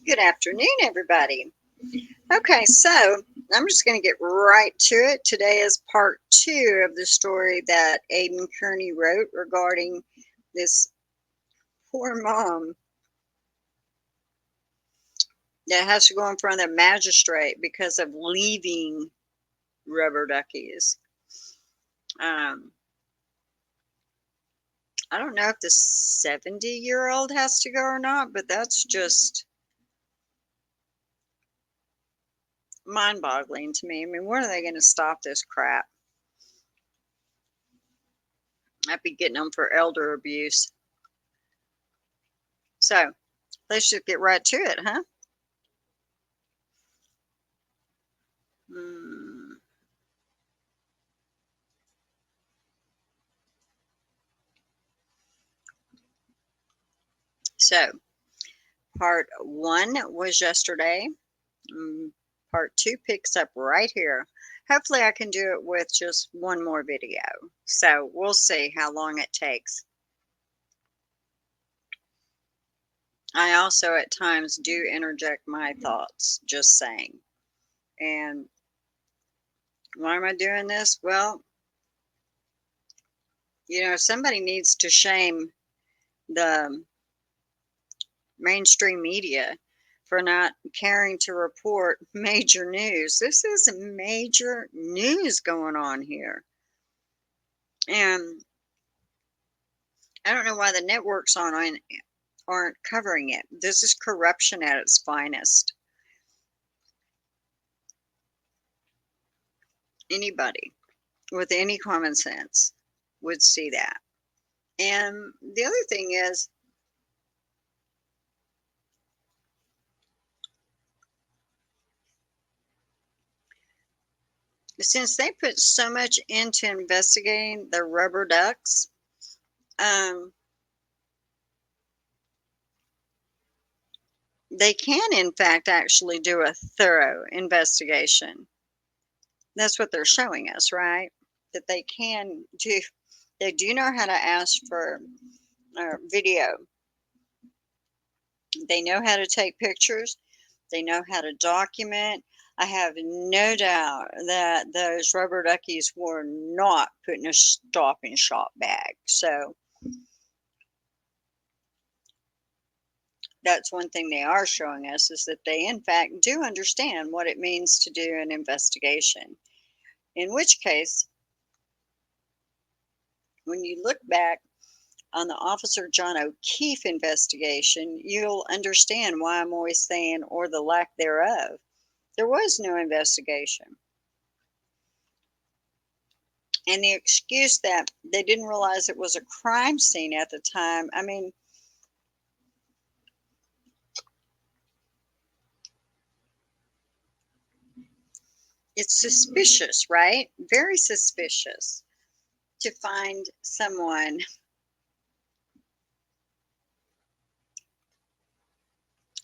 Good afternoon, everybody. Okay, so I'm just going to get right to it. Today is part two of the story that Aiden Kearney wrote regarding this poor mom that has to go in front of the magistrate because of leaving rubber duckies. Um, I don't know if the 70-year-old has to go or not, but that's just mind boggling to me. I mean, when are they going to stop this crap? I'd be getting them for elder abuse. So let's just get right to it, huh? Hmm. So part one was yesterday. Part two picks up right here. Hopefully I can do it with just one more video. So we'll see how long it takes. I also at times do interject my thoughts, just saying. And why am I doing this? Well, somebody needs to shame the mainstream media for not caring to report major news. This is major news going on here. And I don't know why the networks aren't covering it. This is corruption at its finest. Anybody with any common sense would see that. And the other thing is, since they put so much into investigating the rubber ducks, um, they can, in fact, actually do a thorough investigation. That's what they're showing us, right? That they do know how to ask for video. They know how to take pictures. They know how to document. I have no doubt that those rubber duckies were not put in a stop and shop bag. So that's one thing they are showing us, is that they, in fact, do understand what it means to do an investigation. In which case, when you look back on the Officer John O'Keefe investigation, you'll understand why I'm always saying, or the lack thereof. There was no investigation. And the excuse that they didn't realize it was a crime scene at the time, I mean, it's suspicious, right? Very suspicious to find someone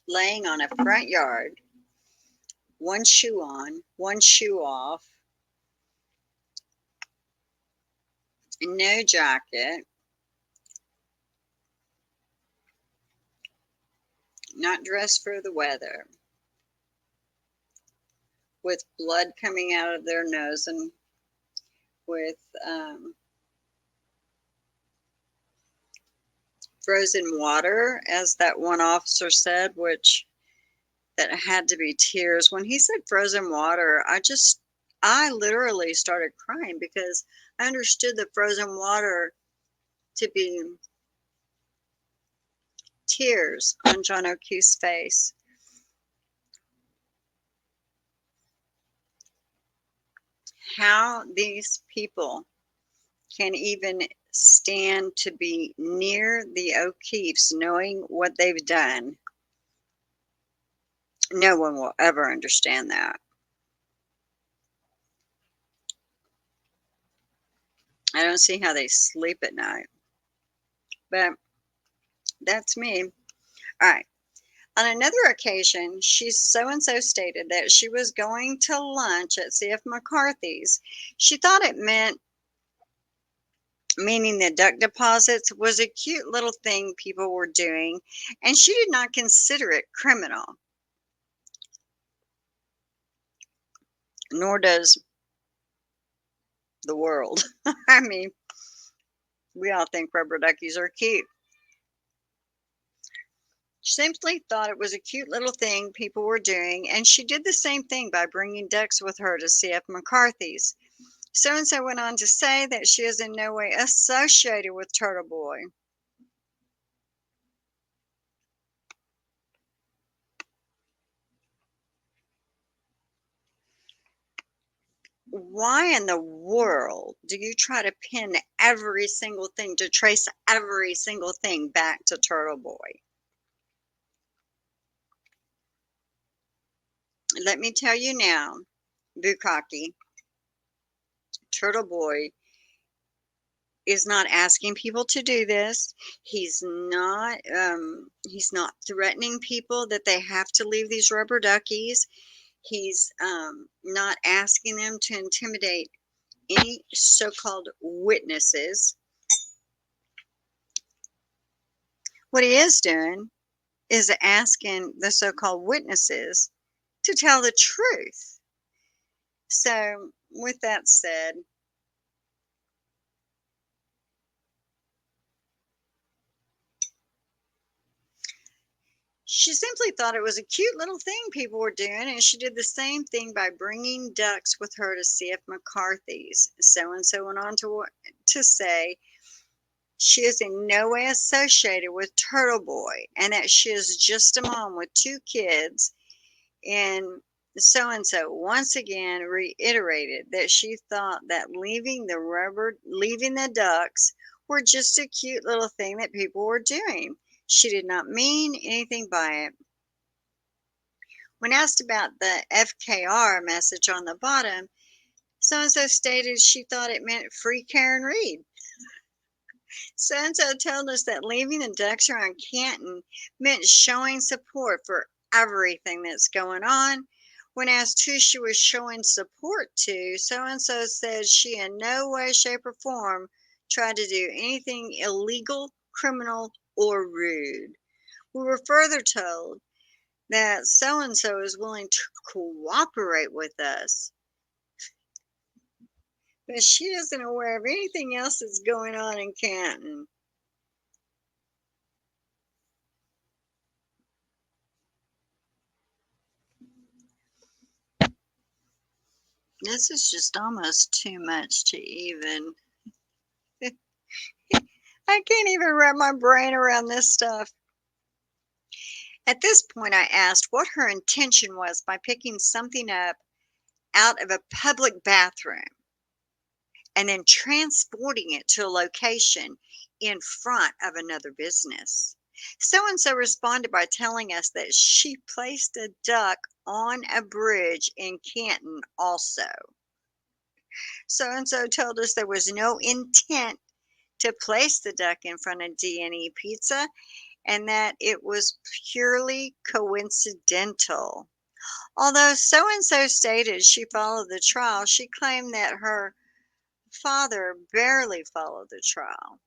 laying on a front yard, one shoe on, one shoe off, no jacket, not dressed for the weather, with blood coming out of their nose and with frozen water, as that one officer said, which that had to be tears. When he said frozen water, I literally started crying because I understood the frozen water to be tears on John O'Keefe's face. How these people can even stand to be near the O'Keefes knowing what they've done, no one will ever understand that. I don't see how they sleep at night. But that's me. All right. On another occasion, she so and so stated that she was going to lunch at C.F. McCarthy's. She thought it meaning the duck deposits was a cute little thing people were doing, and she did not consider it criminal. nor does the world. I mean, we all think rubber duckies are cute. She simply thought it was a cute little thing people were doing, and she did the same thing by bringing ducks with her to C.F. McCarthy's. So and so went on to say that she is in no way associated with Turtle Boy. Why in the world do you try to pin every single thing, to trace every single thing back to Turtle Boy? Let me tell you now, Bukkake, Turtle Boy is not asking people to do this. He's not threatening people that they have to leave these rubber duckies. He's not asking them to intimidate any so-called witnesses. What he is doing is asking the so-called witnesses to tell the truth. So, with that said, she simply thought it was a cute little thing people were doing, and she did the same thing by bringing ducks with her to C.F. McCarthy's. So and so went on to say she is in no way associated with Turtle Boy, and that she is just a mom with 2 kids. And so once again reiterated that she thought that leaving the ducks were just a cute little thing that people were doing. She did not mean anything by it. When asked about the FKR message on the bottom, so and so stated she thought it meant free Karen Reed. So and so told us that leaving the ducks around Canton meant showing support for everything that's going on. When asked who she was showing support to, so and so said she in no way, shape, or form tried to do anything illegal, criminal, or rude. We were further told that so and so is willing to cooperate with us, but she isn't aware of anything else that's going on in Canton. This is just almost too much to even. I can't even wrap my brain around this stuff. At this point, I asked what her intention was by picking something up out of a public bathroom and then transporting it to a location in front of another business. So and so responded by telling us that she placed a duck on a bridge in Canton also. So and so told us there was no intent to place the duck in front of D&E Pizza and that it was purely coincidental. Although so and so stated she followed the trial, she claimed that her father barely followed the trial.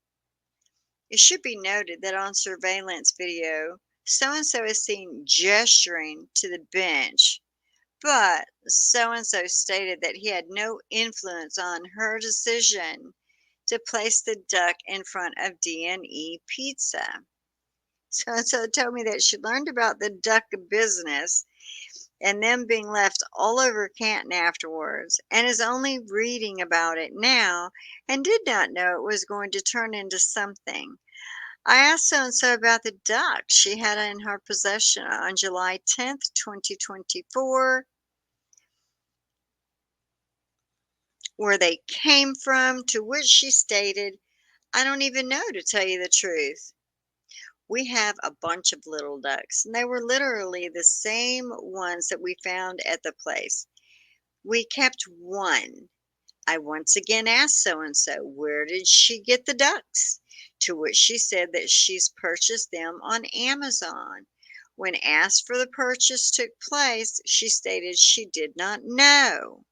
It should be noted that on surveillance video, so and so is seen gesturing to the bench, but so and so stated that he had no influence on her decision to place the duck in front of D&E Pizza. So and so told me that she learned about the duck business and them being left all over Canton afterwards, and is only reading about it now and did not know it was going to turn into something. I asked so and so about the duck she had in her possession on July 10th, 2024, where they came from, to which she stated, I don't even know, to tell you the truth. We have a bunch of little ducks, and they were literally the same ones that we found at the place. We kept one. I once again asked so and so, where did she get the ducks? To which she said that she's purchased them on Amazon. When asked for the purchase took place, she stated she did not know.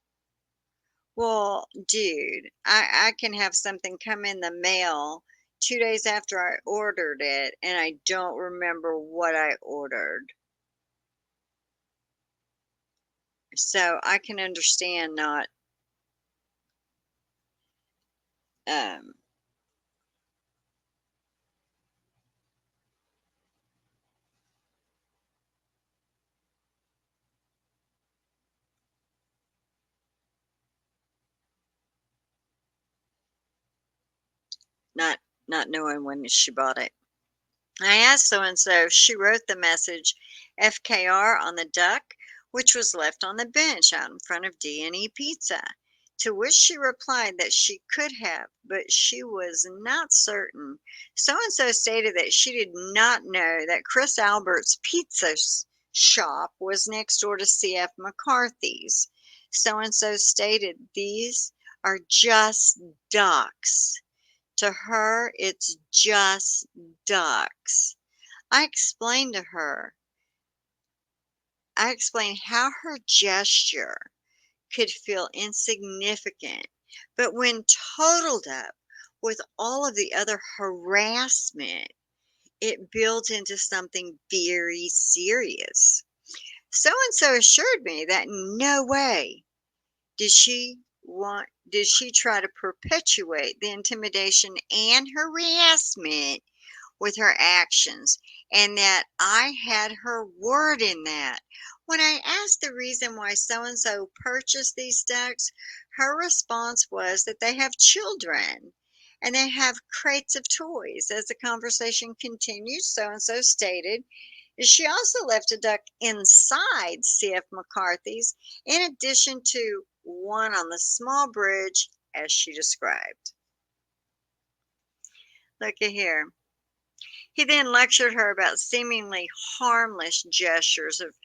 Well, dude, I can have something come in the mail 2 days after I ordered it, and I don't remember what I ordered. So I can understand um, not not knowing when she bought it. I asked so and so if she wrote the message FKR on the duck, which was left on the bench out in front of D&E Pizza. To which she replied that she could have, but she was not certain. So and so stated that she did not know that Chris Albert's pizza shop was next door to CF McCarthy's. So and so stated these are just ducks. To her, it's just ducks. I explained to her, I explained how her gesture could feel insignificant, but when totaled up with all of the other harassment, it builds into something very serious. So and so assured me that no way did she try to perpetuate the intimidation and harassment with her actions, and that I had her word in that. When I asked the reason why so and so purchased these ducks, her response was that they have children and they have crates of toys. As the conversation continued, so and so stated she also left a duck inside CF McCarthy's, in addition to one on the small bridge, as she described. Look at here. He then lectured her about seemingly harmless gestures of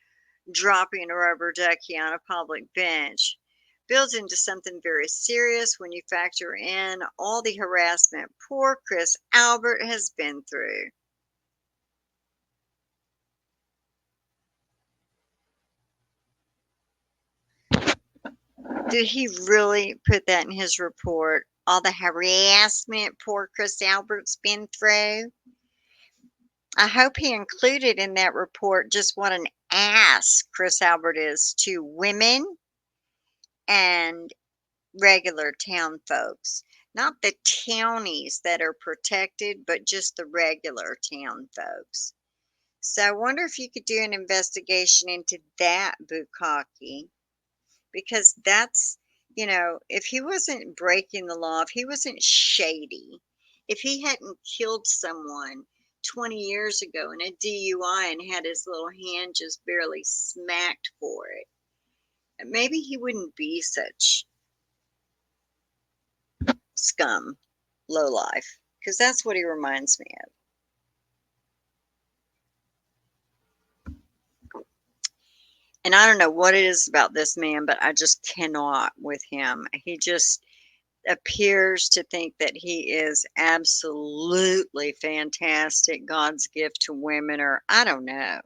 dropping a rubber ducky on a public bench, builds into something very serious when you factor in all the harassment poor Chris Albert has been through. Did he really put that in his report? All the harassment poor Chris Albert's been through? I hope he included in that report just what an ass Chris Albert is to women and regular town folks. Not the townies that are protected, but just the regular town folks. So I wonder if you could do an investigation into that, Bukaki, because if he wasn't breaking the law, if he wasn't shady, if he hadn't killed someone 20 years ago in a DUI and had his little hand just barely smacked for it, maybe he wouldn't be such scum, low life, because that's what he reminds me of. And I don't know what it is about this man, but I just cannot with him. He just appears to think that he is absolutely fantastic, God's gift to women, or I don't know.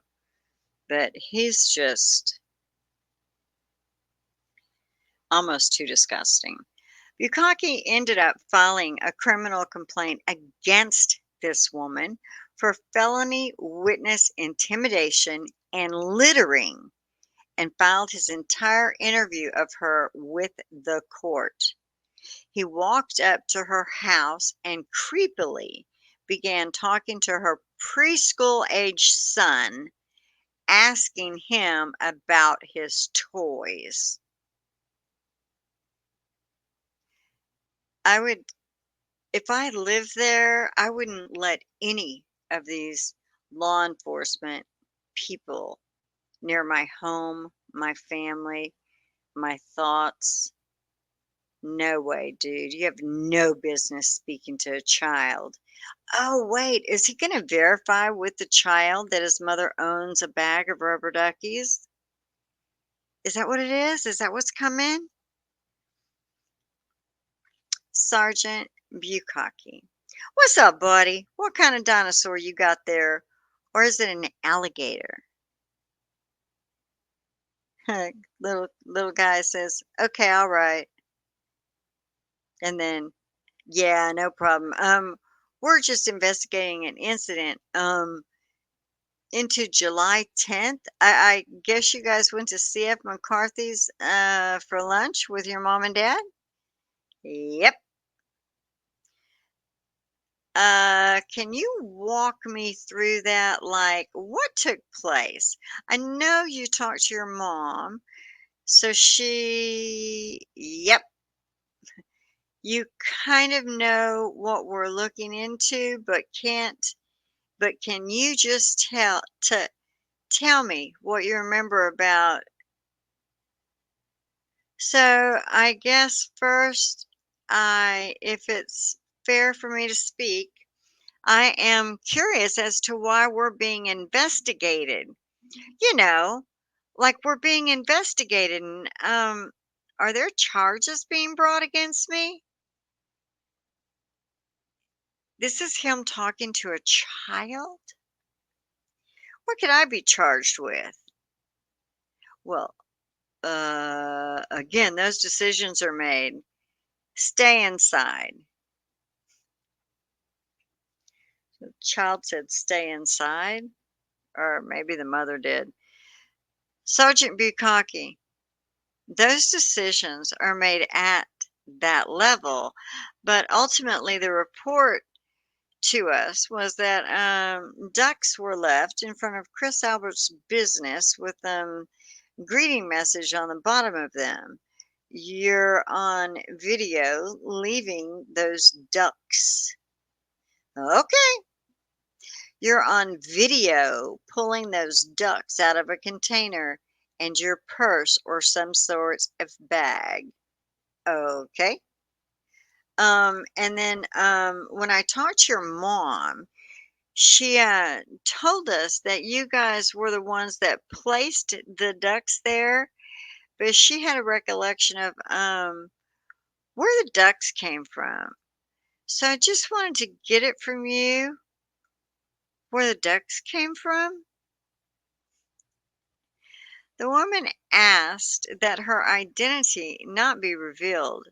But he's just almost too disgusting. Bukaki ended up filing a criminal complaint against this woman for felony witness intimidation and littering, and filed his entire interview of her with the court. He walked up to her house and creepily began talking to her preschool aged son, asking him about his toys. I would, if I lived there, I wouldn't let any of these law enforcement people near my home, my family, my thoughts. No way, dude. You have no business speaking to a child. Oh, wait, is he gonna verify with the child that his mother owns a bag of rubber duckies? Is that what it is? Is that what's coming? Sergeant Bukaki. What's up, buddy? What kind of dinosaur you got there? Or is it an alligator? Little guy says, "Okay, all right." And then, "Yeah, no problem. We're just investigating an incident. into July 10th. I guess you guys went to CF McCarthy's for lunch with your mom and dad? Yep. Can you walk me through that? Like, what took place? I know you talked to your mom, so yep, you kind of know what we're looking into, but can you just tell me what you remember about? So I guess first, if it's fair for me to speak, I am curious as to why we're being investigated. You know, like we're being investigated, and are there charges being brought against me? This is him talking to a child. What could I be charged with? Well, again, those decisions are made. Stay inside. The child said, "Stay inside," or maybe the mother did. Sergeant Bukaki, those decisions are made at that level, but ultimately the report to us was that ducks were left in front of Chris Albert's business with greeting message on the bottom of them. You're on video leaving those ducks. Okay. You're on video pulling those ducks out of a container and your purse or some sort of bag. Okay. And then when I talked to your mom, she told us that you guys were the ones that placed the ducks there, but she had a recollection of where the ducks came from. So I just wanted to get it from you where the ducks came from. The woman asked that her identity not be revealed,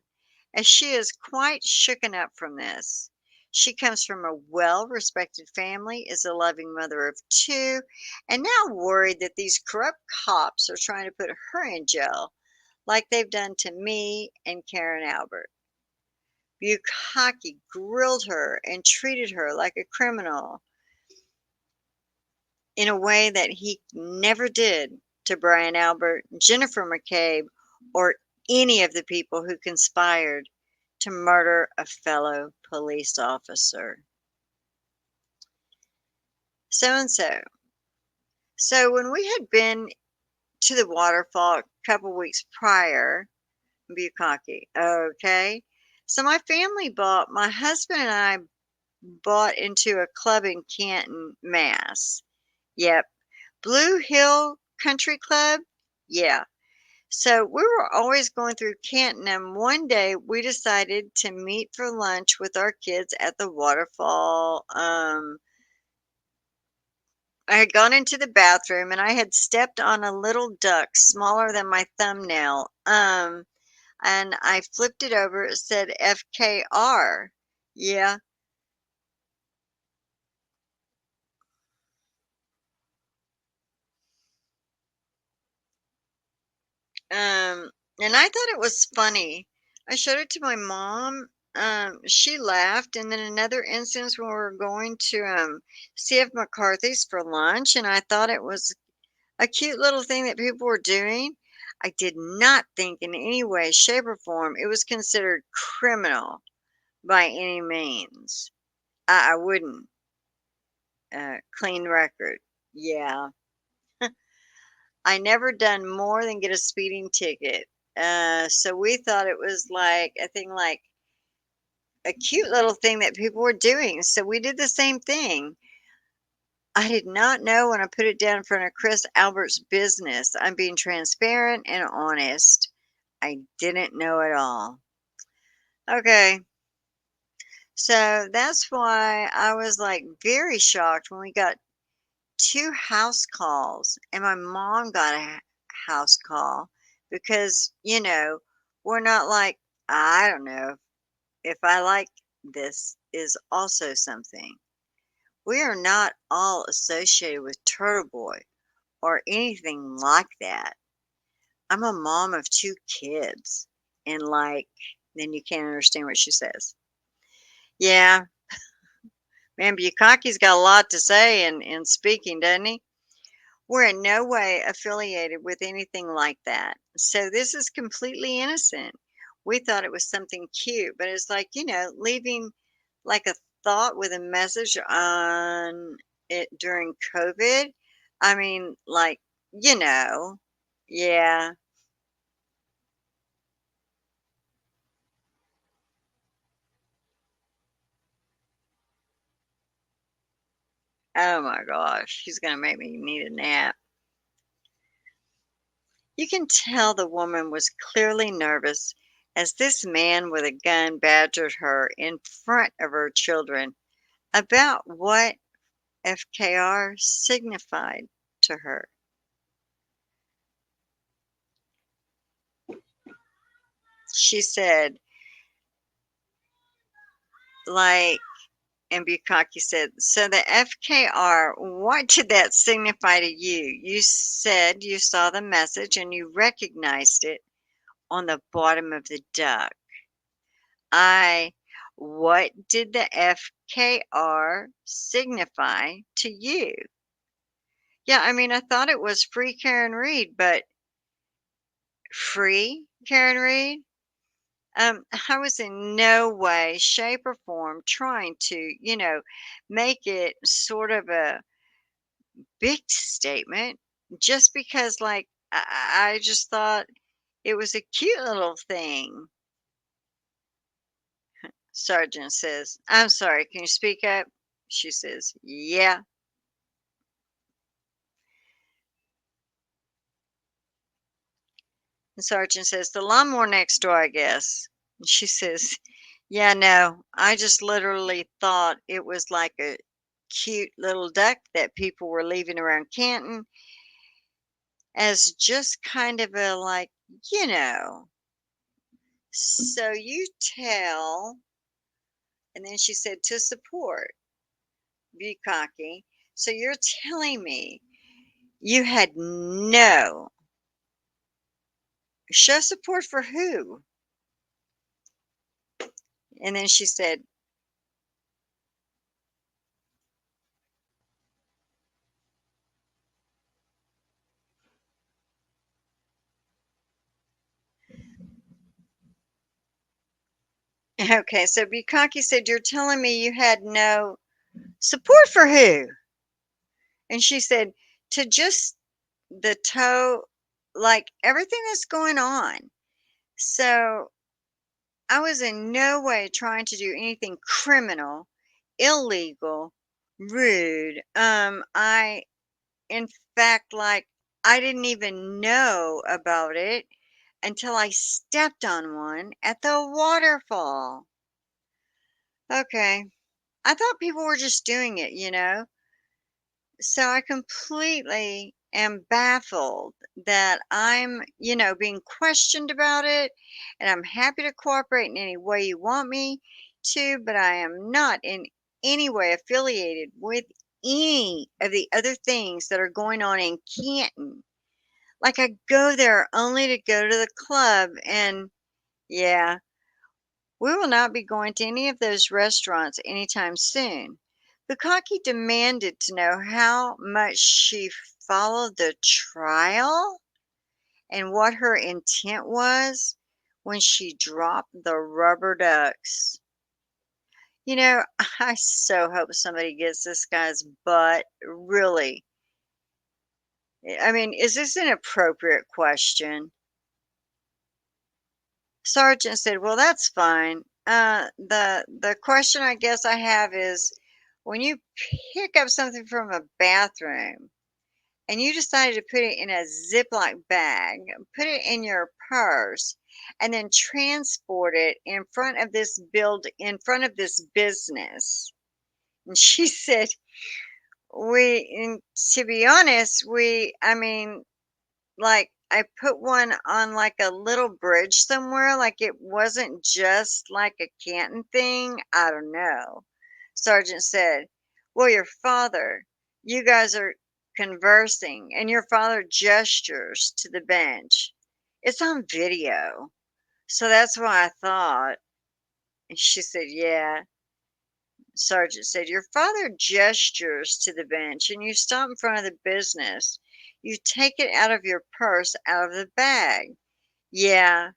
as she is quite shooken up from this. She comes from a well respected family, is a loving mother of two, and now worried that these corrupt cops are trying to put her in jail like they've done to me and Karen Albert. Bukaki grilled her and treated her like a criminal in a way that he never did to Brian Albert, Jennifer McCabe, or any of the people who conspired to murder a fellow police officer. So and so. So when we had been to the waterfall a couple weeks prior, Bukaki, okay. So my husband and I bought into a club in Canton, Mass. Yep. Blue Hill Country Club? Yeah. So we were always going through Canton, and one day we decided to meet for lunch with our kids at the waterfall. I had gone into the bathroom and I had stepped on a little duck smaller than my thumbnail. And I flipped it over. It said FKR. Yeah. And I thought it was funny. I showed it to my mom. She laughed. And then another instance when we were going to CF McCarthy's for lunch, and I thought it was a cute little thing that people were doing. I did not think in any way, shape, or form it was considered criminal by any means. I wouldn't. Clean record. Yeah. I never done more than get a speeding ticket. So we thought it was like a thing, like a cute little thing that people were doing. So we did the same thing. I did not know when I put it down in front of Chris Albert's business. I'm being transparent and honest. I didn't know at all. Okay. So that's why I was like very shocked when we got two house calls and my mom got a house call because, we're not like, I don't know if I like this is also something. We are not all associated with Turtle Boy or anything like that. I'm a mom of 2 kids, and, like, then you can't understand what she says. Yeah, man, Bukaki's got a lot to say in speaking, doesn't he? We're in no way affiliated with anything like that. So this is completely innocent. We thought it was something cute, but it's like, leaving like a thought with a message on it during COVID. I mean, like, you know, yeah. Oh my gosh, he's going to make me need a nap. You can tell the woman was clearly nervous as this man with a gun badgered her in front of her children about what FKR signified to her. She said, like, and Bukaki said, "So the FKR, what did that signify to you? You said you saw the message and you recognized it on the bottom of the duck. I, what did the FKR signify to you?" Yeah, I mean, I thought it was free Karen Reed, but free Karen Reed? I was in no way, shape, or form trying to, make it sort of a big statement just because, like, I just thought it was a cute little thing. Sergeant says, "I'm sorry, can you speak up?" She says, "Yeah." And Sergeant says, "The lawnmower next door, I guess." And she says, "Yeah, no, I just literally thought it was like a cute little duck that people were leaving around Canton as just kind of a like, you know. So you tell," and then she said, "to support, be cocky. So you're telling me you had no show support for who?" And then she said, "Okay, so be cocky said, you're telling me you had no support for who?" And she said, "To just the toe, like everything that's going on." So I was in no way trying to do anything criminal, illegal, rude. In fact, like, I didn't even know about it until I stepped on one at the waterfall. Okay. I thought people were just doing it. So I completely am baffled that I'm, being questioned about it, and I'm happy to cooperate in any way you want me to, but I am not in any way affiliated with any of the other things that are going on in Canton. Like, I go there only to go to the club, and yeah, we will not be going to any of those restaurants anytime soon. Bukaki demanded to know how much she followed the trial and what her intent was when she dropped the rubber ducks. I so hope somebody gets this guy's butt. Really. I mean, is this an appropriate question? Sergeant said, "Well, that's fine. The question I guess I have is, when you pick up something from a bathroom and you decided to put it in a Ziploc bag, put it in your purse, and then transport it in front of this business." And she said, and to be honest, I mean, like, I put one on, like, a little bridge somewhere, like, it wasn't just, like, a Canton thing? I don't know. Sergeant said, Well, your father, you guys are conversing, and your father gestures to the bench. It's on video. So that's why I thought. And she said, yeah. Sergeant said, your father gestures to the bench, and you stop in front of the business. You take it out of your purse, out of the bag. Yeah.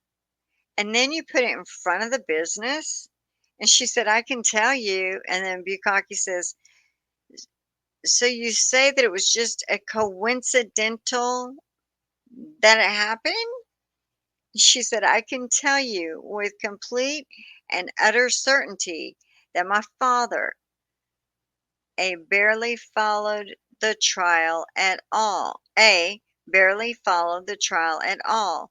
And then you put it in front of the business. And she said, I can tell you. And then Bukaki says, so you say that it was just a coincidental that it happened? She said, I can tell you with complete and utter certainty that my father A barely followed the trial at all. A barely followed the trial at all.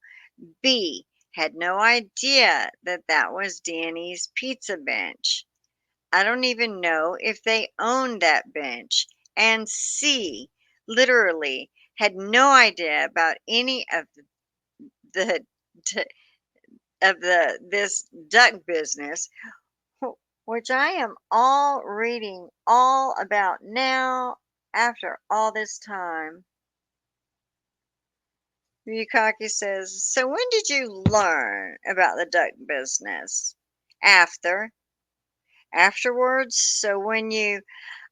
B had no idea that that was Danny's pizza bench. I don't even know if they owned that bench. And C literally had no idea about any the of the this duck business, which I am all reading all about now after all this time. Yukaki says, so when did you learn about the duck business? After. Afterwards? So when you,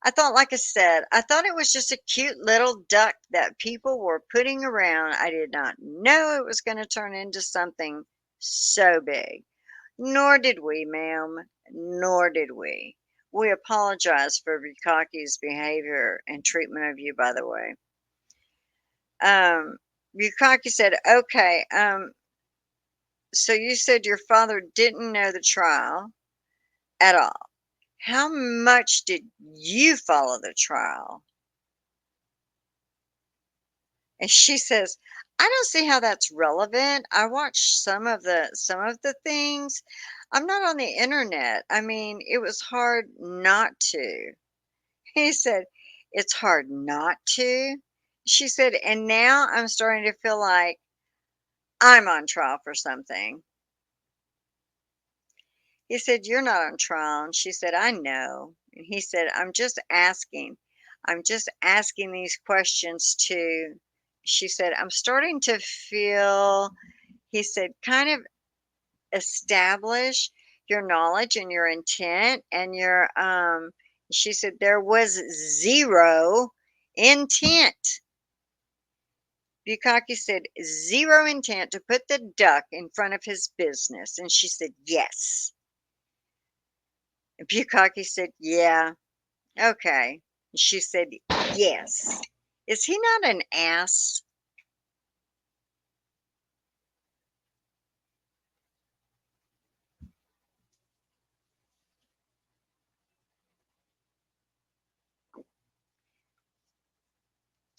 I thought, like I said, I thought it was just a cute little duck that people were putting around. I did not know it was going to turn into something so big. Nor did we, ma'am. Nor did we. We apologize for Bukaki's behavior and treatment of you, by the way. Bukaki said, okay, so you said your father didn't know the trial at all. How much did you follow the trial? And she says, I don't see how that's relevant. I watched some of the things. I'm not on the internet. I mean, it was hard not to. He said, it's hard not to. She said, and now I'm starting to feel like I'm on trial for something. He said, you're not on trial. And she said, I know. And he said, I'm just asking. I'm just asking these questions too. She said, I'm starting to feel, he said, kind of establish your knowledge and your intent and your, she said, there was zero intent. Bukaki said, zero intent to put the duck in front of his business. And she said, yes. And Bukaki said, yeah, okay. She said, yes. Is he not an ass?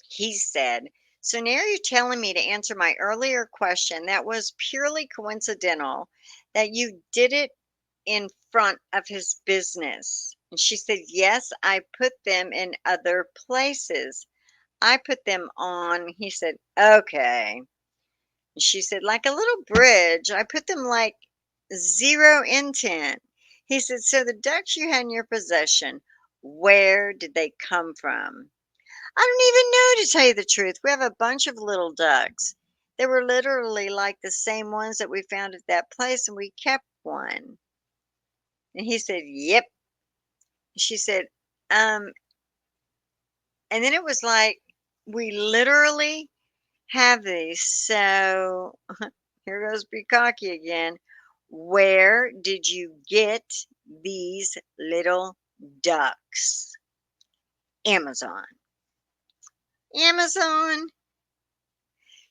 He said, so now you're telling me to answer my earlier question that was purely coincidental, that you did it in front of his business. And she said, yes, I put them in other places. I put them on, he said, okay. She said, like a little bridge. I put them like zero intent. He said, so the ducks you had in your possession, where did they come from? I don't even know, to tell you the truth. We have a bunch of little ducks. They were literally like the same ones that we found at that place, and we kept one. And he said, yep. She said, um, and then it was like, we literally have these. So here goes Bukaki again. Where did you get these little ducks? Amazon. Amazon.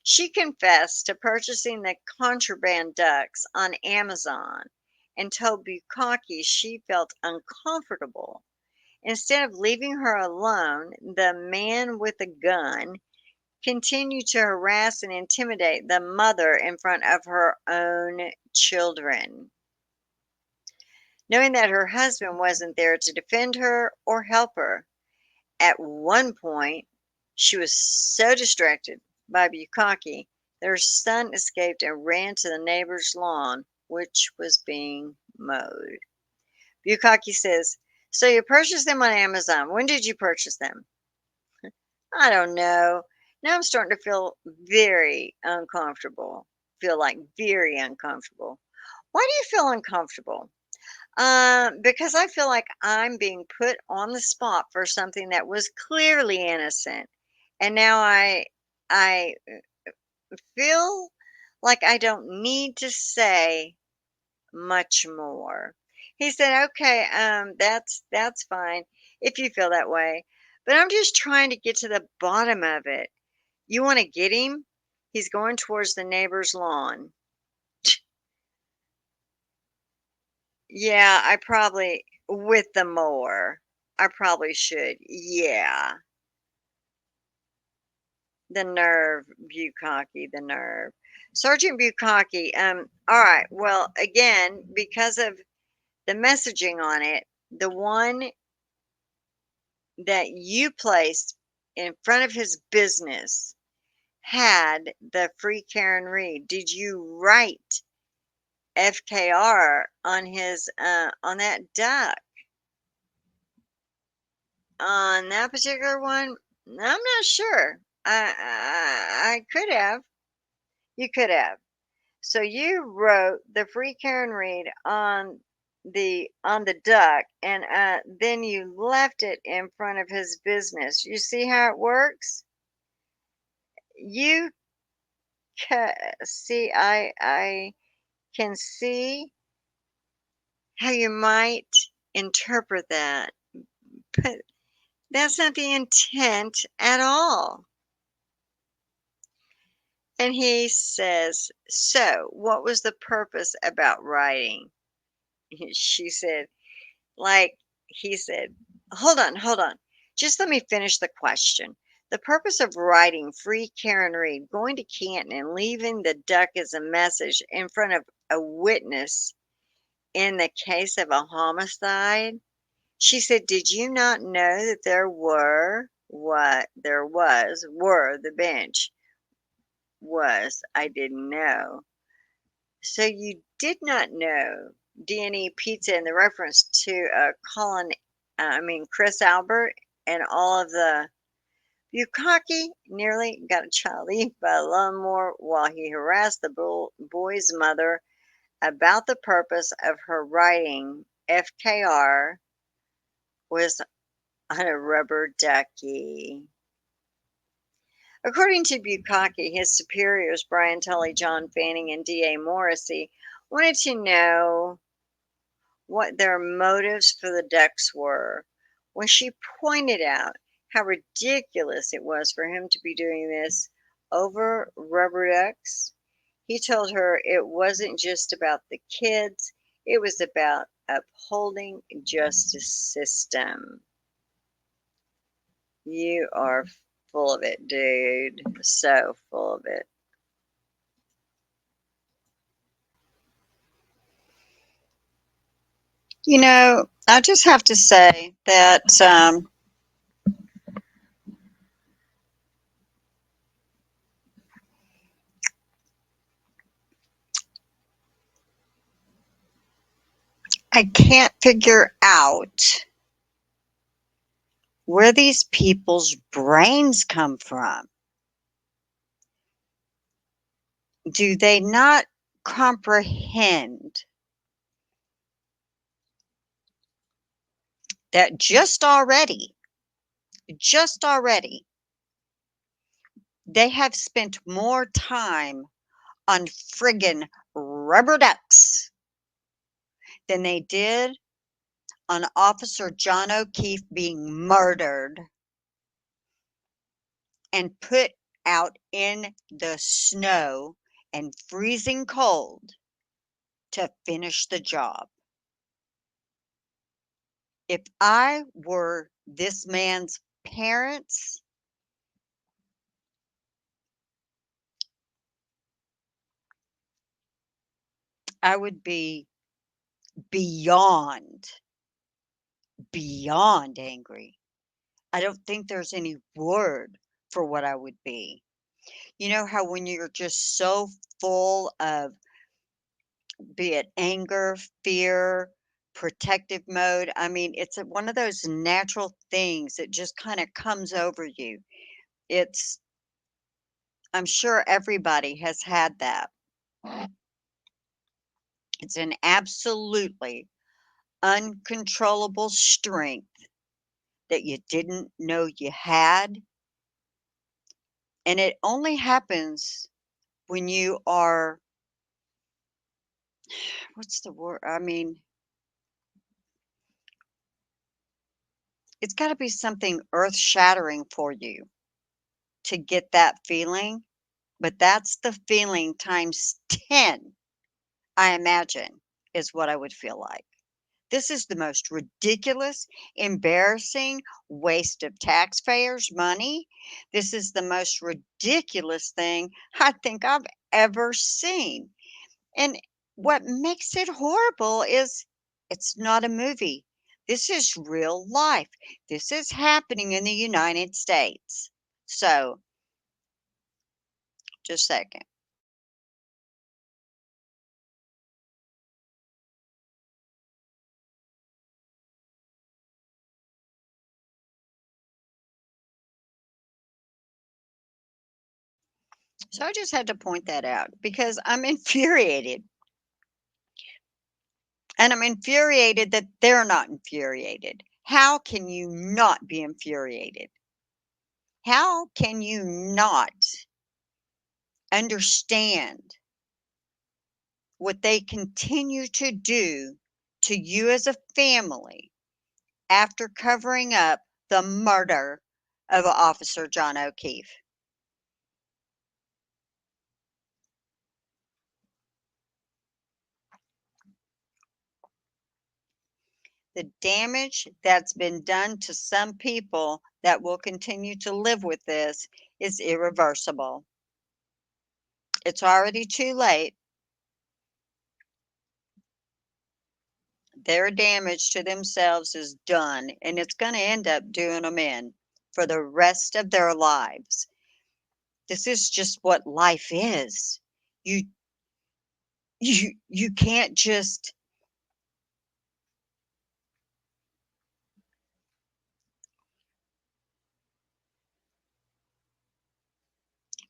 She confessed to purchasing the contraband ducks on Amazon and told Bukaki she felt uncomfortable. Instead of leaving her alone, the man with a gun continued to harass and intimidate the mother in front of her own children. Knowing that her husband wasn't there to defend her or help her, at one point, she was so distracted by Bukaki that her son escaped and ran to the neighbor's lawn, which was being mowed. Bukaki says, So you purchased them on Amazon. When did you purchase them? I don't know. Now I'm starting to feel very uncomfortable. Feel like very uncomfortable. Why do you feel uncomfortable? Because I feel like I'm being put on the spot for something that was clearly innocent. And now I feel like I don't need to say much more. He said, "Okay, that's fine if you feel that way, but I'm just trying to get to the bottom of it. You want to get him? He's going towards the neighbor's lawn." Yeah, I probably with the mower. I probably should. Yeah. The nerve, Bukaki, the nerve. Sergeant Bukaki, all right. Well, again, because of the messaging on it, the one that you placed in front of his business had the free Karen Reed. Did you write FKR on his on that duck? On that particular one? I'm not sure. I could have. You could have. So you wrote the free Karen Reed on the duck, and then you left it in front of his business. You see how it works? You see, I can see how you might interpret that, but that's not the intent at all. And he says, "So, what was the purpose about writing?" She said, like, he said, hold on. Just let me finish the question. The purpose of writing Free Karen Reed, going to Canton and leaving the duck as a message in front of a witness in the case of a homicide?" She said, "Did you not know that there were what there was were the bench was I didn't know." So you did not know D&E Pizza in the reference to Chris Albert and all of the Bukaki nearly got a child eaten by a lawnmower while he harassed the boy's mother about the purpose of her writing FKR was on a rubber ducky. According to Bukaki, his superiors, Brian Tully, John Fanning, and D.A. Morrissey, wanted to know what their motives for the ducks were. When she pointed out how ridiculous it was for him to be doing this over rubber ducks, he told her it wasn't just about the kids, it was about upholding justice system. You are full of it, dude. So full of it. I just have to say that I can't figure out where these people's brains come from. Do they not comprehend that just already, they have spent more time on friggin' rubber ducks than they did on Officer John O'Keefe being murdered and put out in the snow and freezing cold to finish the job? If I were this man's parents, I would be beyond, beyond angry. I don't think there's any word for what I would be. You know how when you're just so full of, be it anger, fear, protective mode. I mean, it's one of those natural things that just kind of comes over you. It's, I'm sure everybody has had that. It's an absolutely uncontrollable strength that you didn't know you had. And it only happens when you are, what's the word? I mean, it's got to be something earth shattering for you to get that feeling. But that's the feeling times 10, I imagine, is what I would feel like. This is the most ridiculous, embarrassing waste of taxpayers' money. This is the most ridiculous thing I think I've ever seen. And what makes it horrible is it's not a movie. This is real life. This is happening in the United States. So, just a second. So I just had to point that out because I'm infuriated. And I'm infuriated that they're not infuriated. How can you not be infuriated? How can you not understand what they continue to do to you as a family after covering up the murder of Officer John O'Keefe? The damage that's been done to some people that will continue to live with this is irreversible. It's already too late. Their damage to themselves is done, and it's going to end up doing them in for the rest of their lives. This is just what life is. You you can't just,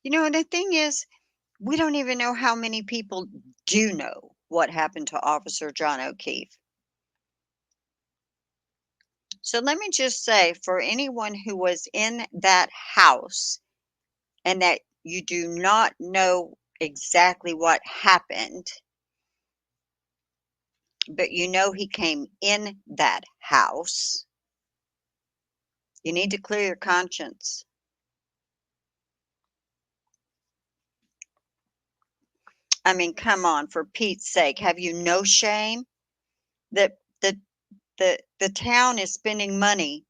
and the thing is, we don't even know how many people do know what happened to Officer John O'Keefe. So let me just say, for anyone who was in that house and that you do not know exactly what happened, but you know he came in that house, you need to clear your conscience. I mean, come on, for Pete's sake, have you no shame? That the town is spending money,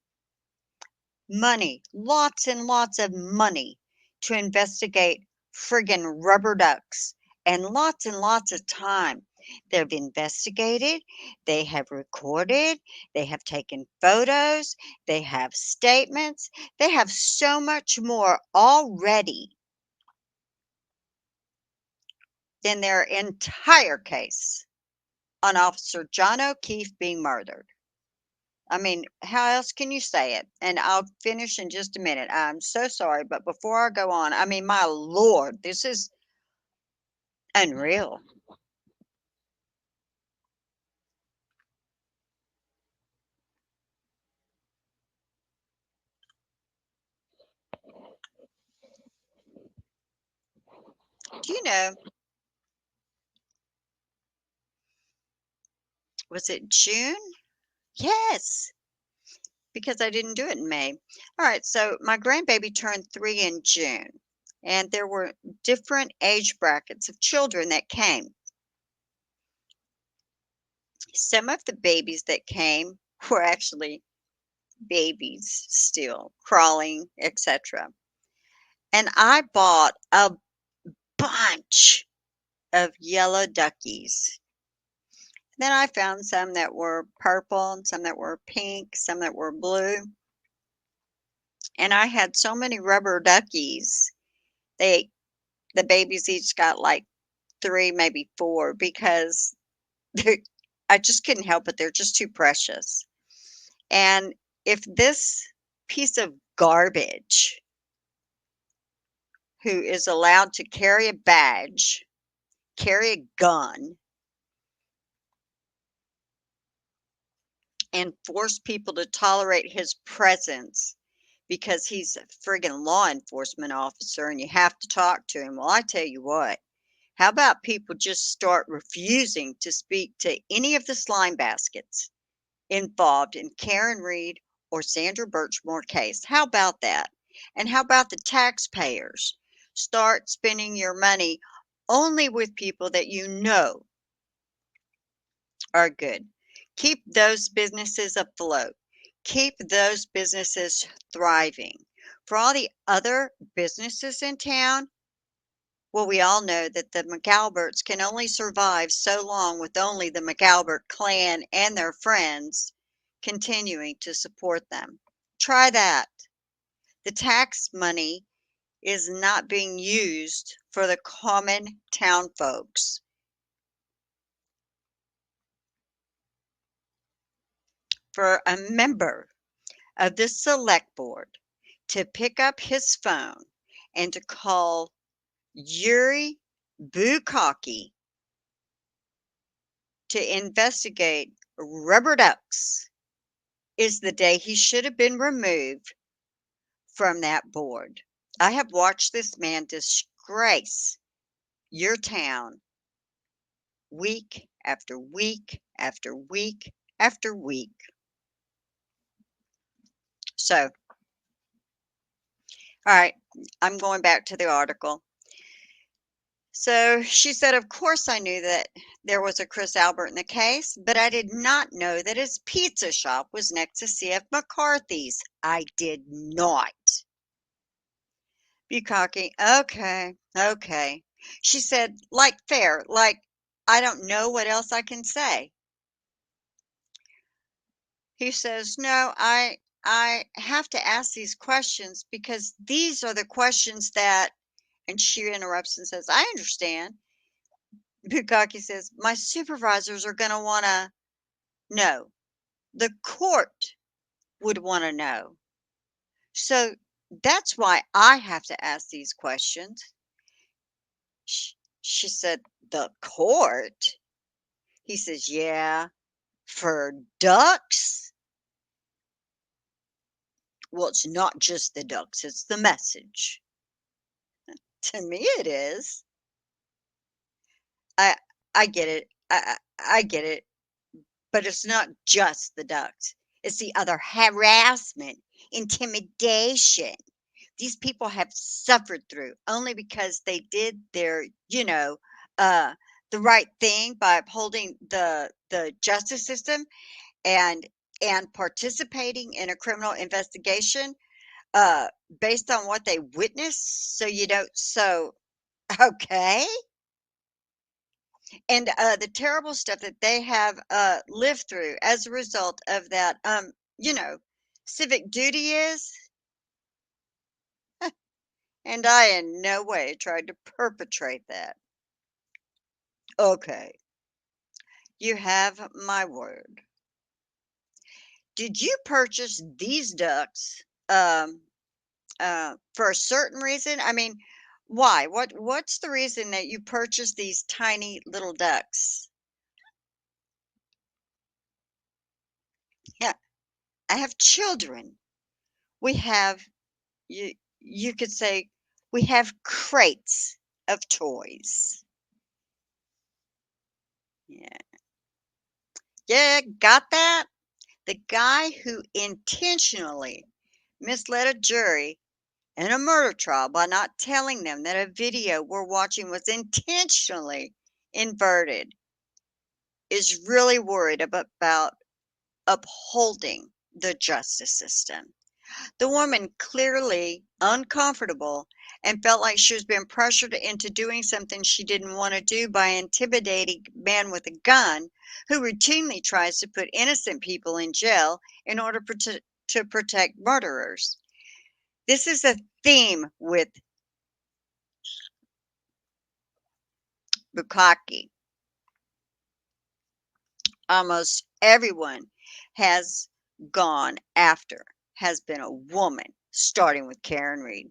lots and lots of money to investigate friggin' rubber ducks, and lots of time. They've investigated, they have recorded, they have taken photos, they have statements, they have so much more already than their entire case on Officer John O'Keefe being murdered. I mean, how else can you say it? And I'll finish in just a minute. I'm so sorry, but before I go on, I mean, my Lord, this is unreal. Do you know, was it June? Yes, because I didn't do it in May. All right, so my grandbaby turned 3 in June, and there were different age brackets of children that came. Some of the babies that came were actually babies still, crawling, etc. And I bought a bunch of yellow duckies. Then I found some that were purple and some that were pink, some that were blue. And I had so many rubber duckies. They the babies each got like 3, maybe 4, because I just couldn't help it. They're just too precious. And if this piece of garbage who is allowed to carry a badge, carry a gun, and force people to tolerate his presence because he's a friggin' law enforcement officer and you have to talk to him. Well, I tell you what, how about people just start refusing to speak to any of the slime baskets involved in Karen Reed or Sandra Birchmore case? How about that? And how about the taxpayers start spending your money only with people that you know are good? Keep those businesses afloat. Keep those businesses thriving. For all the other businesses in town, well, we all know that the McAlberts can only survive so long with only the McAlbert clan and their friends continuing to support them. Try that. The tax money is not being used for the common town folks. For a member of the select board to pick up his phone and to call Yuri Bukaki to investigate rubber ducks is the day he should have been removed from that board. I have watched this man disgrace your town week after week after week after week. So, all right, I'm going back to the article. So she said, of course, I knew that there was a Chris Albert in the case, but I did not know that his pizza shop was next to C.F. McCarthy's. I did not. Bukkake, okay, okay. She said, like fair, like I don't know what else I can say. He says, no, I have to ask these questions because these are the questions that, and she interrupts and says, I understand. Bukkake says, my supervisors are going to want to know. The court would want to know. So that's why I have to ask these questions. She said, the court? He says, yeah, for ducks. Well, it's not just the ducks, it's the message. To me, it is. I I get it. I get it. But it's not just the ducks. It's the other harassment, intimidation. These people have suffered through only because they did their, uh, the right thing by upholding the justice system and participating in a criminal investigation uh based on what they witnessed. So you don't so okay. And the terrible stuff that they have lived through as a result of that you know civic duty is, and I in no way tried to perpetrate that. Okay, you have my word. Did you purchase these ducks for a certain reason? I mean, why? What's the reason that you purchased these tiny little ducks? Yeah, I have children. We have you could say we have crates of toys. Yeah. Yeah, got that? The guy who intentionally misled a jury in a murder trial by not telling them that a video we're watching was intentionally inverted is really worried about upholding the justice system. The woman, clearly uncomfortable and felt like she was being pressured into doing something she didn't want to do by intimidating a man with a gun who routinely tries to put innocent people in jail in order to protect murderers. This is a theme with Bukaki. almost everyone has gone after has been a woman, starting with Karen Reed.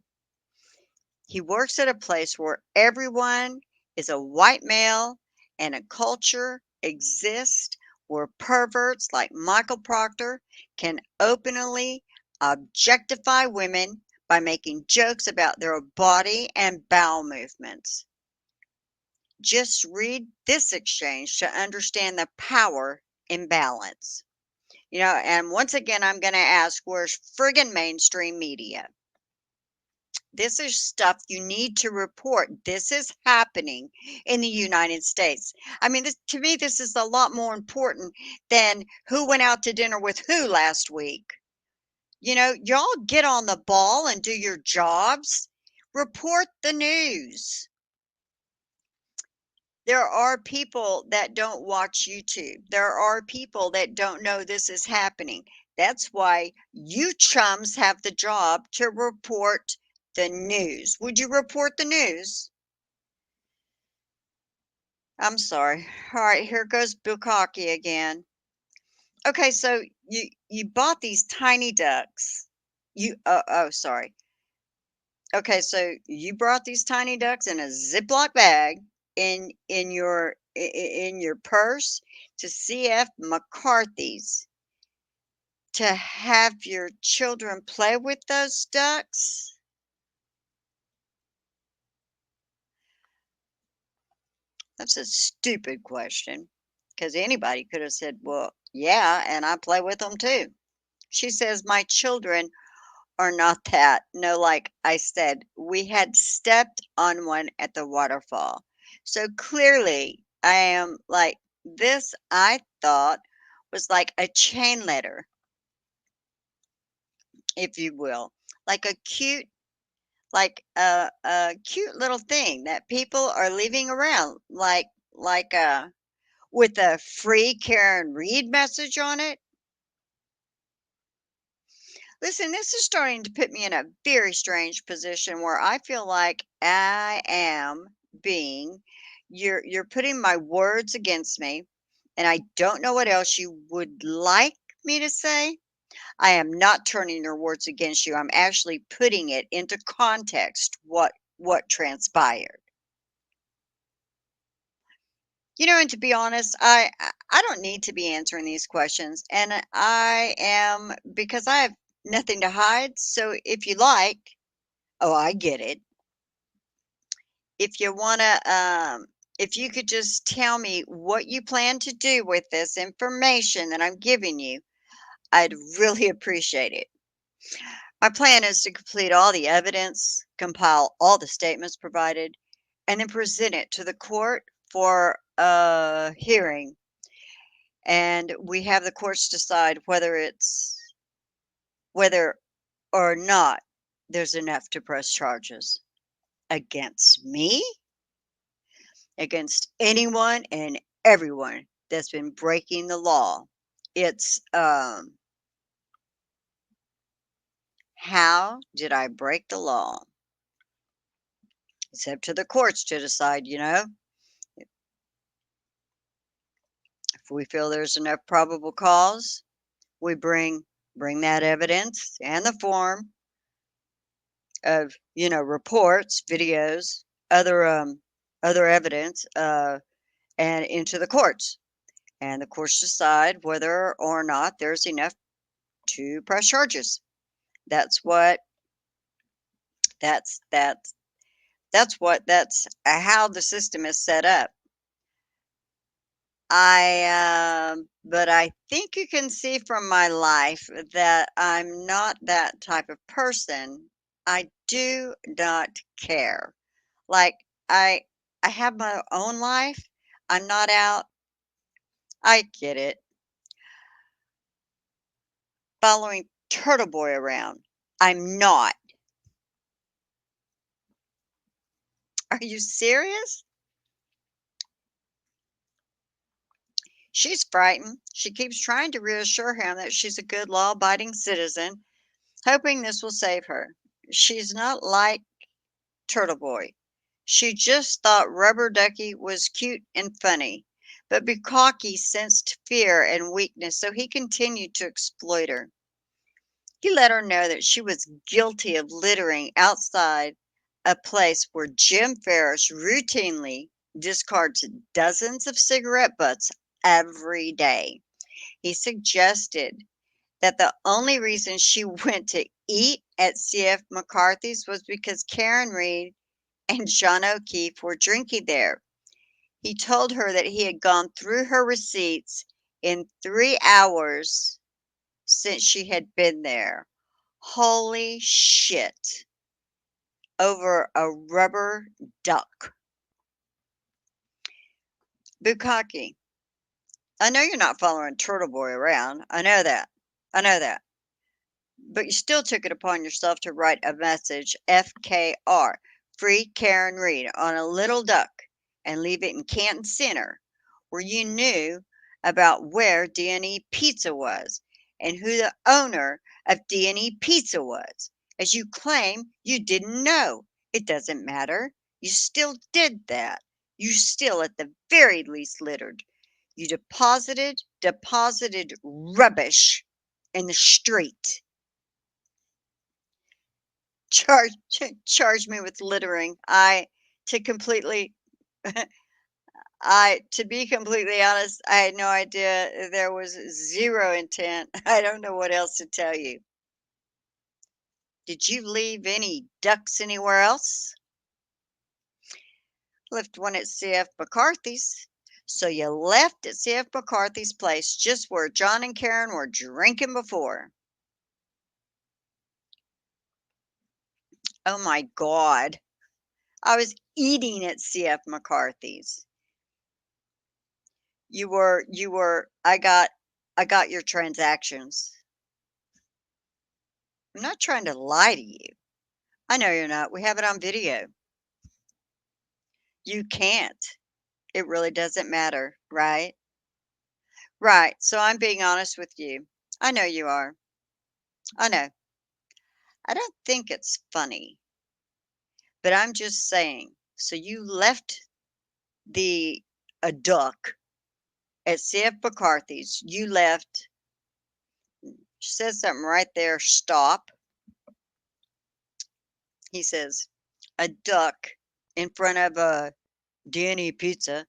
He works at a place where everyone is a white male and a culture exists where perverts like Michael Proctor can openly objectify women by making jokes about their body and bowel movements. Just read this exchange to understand the power imbalance. And once again, I'm going to ask, where's friggin' mainstream media? This is stuff you need to report. This is happening in the United States. I mean, to me, this is a lot more important than who went out to dinner with who last week. Y'all get on the ball and do your jobs. Report the news. There are people that don't watch YouTube. There are people that don't know this is happening. That's why you chums have the job to report the news. Would you report the news? I'm sorry. All right, here goes Bukaki again. Okay, so you bought these tiny ducks. Sorry. Okay, so you brought these tiny ducks in a Ziploc bag in your purse to CF McCarthy's to have your children play with those ducks? That's a stupid question because anybody could have said, "Well, yeah, and I play with them too." She says, "My children are not that." No, like I said, we had stepped on one at the waterfall. So clearly, I am like this, I thought was like a chain letter, if you will, like a cute little thing that people are leaving around, like with a free Karen Reed message on it. Listen, this is starting to put me in a very strange position where I feel like I am being you're putting my words against me, and I don't know what else you would like me to say. I am not turning your words against you. I'm actually putting it into context what transpired. And to be honest, I don't need to be answering these questions, and I am because I have nothing to hide. So if you like, oh, I get it. If you wanna, if you could just tell me what you plan to do with this information that I'm giving you, I'd really appreciate it. My plan is to complete all the evidence, compile all the statements provided, and then present it to the court for a hearing, and we have the courts decide whether or not there's enough to press charges against me, against anyone and everyone that's been breaking the law. It's how did I break the law? It's up to the courts to decide, if we feel there's enough probable cause, we bring that evidence and the form of, reports, videos, other evidence, and into the courts. And the courts decide whether or not there's enough to press charges. That's what that's that's how the system is set up. But I think you can see from my life that I'm not that type of person. I do not care. Like I I have my own life. I'm not out. I get it. Following Turtle Boy around. I'm not. Are you serious? She's frightened. She keeps trying to reassure him that she's a good law abiding citizen, hoping this will save her. She's not like Turtle Boy. She just thought Rubber Ducky was cute and funny, But Bukaki sensed fear and weakness, so he continued to exploit her. He let her know that she was guilty of littering outside a place where Jim Ferris routinely discards dozens of cigarette butts every day. He suggested that the only reason she went to eat at C.F. McCarthy's was because Karen Reed and John O'Keefe were drinking there. He told her that he had gone through her receipts in 3 hours since she had been there. Holy shit. Over a rubber duck. Bukaki, I know you're not following Turtle Boy around. I know that. I know that. But you still took it upon yourself to write a message, FKR, Free Karen Reed, on a little duck and leave it in Canton Center, where you knew about where D&E Pizza was and who the owner of D&E Pizza was. As you claim you didn't know. It doesn't matter. You still did that. You still, at the very least, littered. You deposited rubbish in the street. Charge charge me with littering. To completely to be completely honest, I had no idea there was zero intent. I don't know what else to tell you. Did you leave any ducks anywhere else? Left one at C.F. McCarthy's. So you left at C.F. McCarthy's place just where John and Karen were drinking before. Oh my God. I was eating at C.F. McCarthy's. I got your transactions. I'm not trying to lie to you. I know you're not. We have it on video. You can't. It really doesn't matter, right? Right. So I'm being honest with you. I know you are. I know. I don't think it's funny, but I'm just saying. So you left the a duck at C.F. McCarthy's. You left. She says something right there. Stop. He says, a duck in front of a D&E Pizza,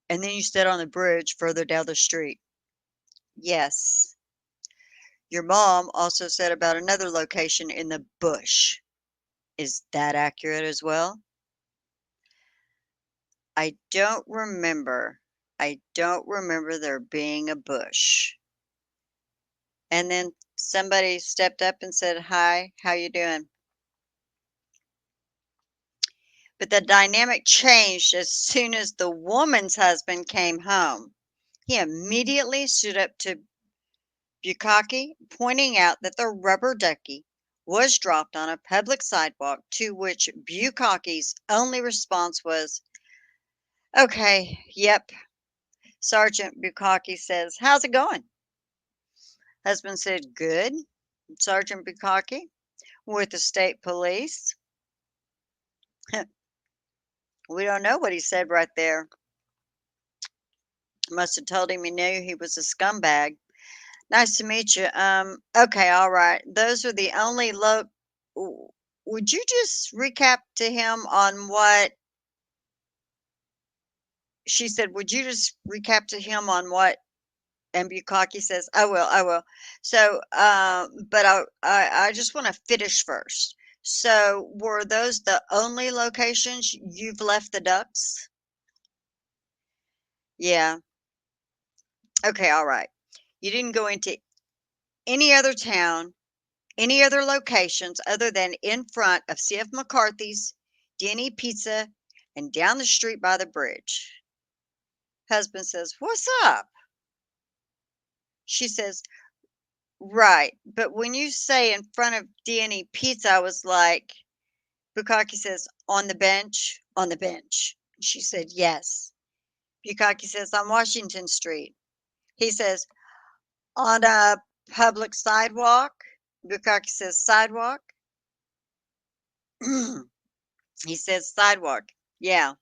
and then you stood on the bridge further down the street. Yes. Your mom also said about another location in the bush. Is that accurate as well? I don't remember. I don't remember there being a bush. And then somebody stepped up and said, "Hi, how you doing?" But the dynamic changed as soon as the woman's husband came home. He immediately stood up to Bukaki, pointing out that the rubber ducky was dropped on a public sidewalk, to which Bukaki's only response was, "Okay, yep." Sergeant Bukaki says, "How's it going?" Husband said, "Good." Sergeant Bukaki, "With the state police?" We don't know what he said right there. Must have told him he knew he was a scumbag. Nice to meet you. Okay, all right. Those are the only would you just recap to him on what she said? Would you just recap to him on what and Bukaki says, I will. So, but I just want to finish first. So, were those the only locations you've left the ducks? Yeah. Okay, all right. You didn't go into any other town, any other locations other than in front of C.F. McCarthy's, Denny Pizza, and down the street by the bridge. Husband says, "What's up?" She says, "Right, but when you say in front of Denny Pizza, I was like," Bukaki says, "On the bench, on the bench." She said, "Yes." Bukaki says, "On Washington Street." He says, "On a public sidewalk." Bukaki says, "Sidewalk." He says, "Sidewalk." Yeah.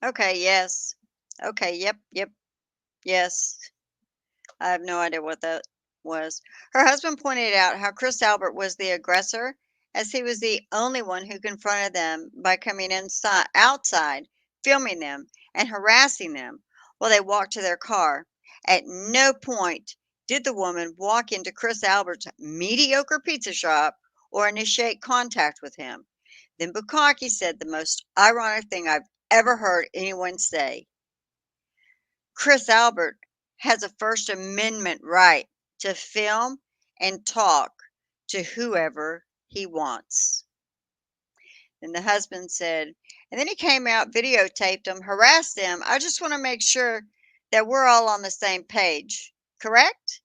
Okay, yes. Okay, yep, yep, yes. I have no idea what that was. Her husband pointed out how Chris Albert was the aggressor, as he was the only one who confronted them by coming outside, filming them, and harassing them while they walked to their car. At no point did the woman walk into Chris Albert's mediocre pizza shop or initiate contact with him. Then Bukaki said the most ironic thing I've ever heard anyone say. Chris Albert has a First Amendment right to film and talk to whoever he wants. And the husband said, and then he came out, videotaped them, harassed them. I just want to make sure that we're all on the same page. Correct?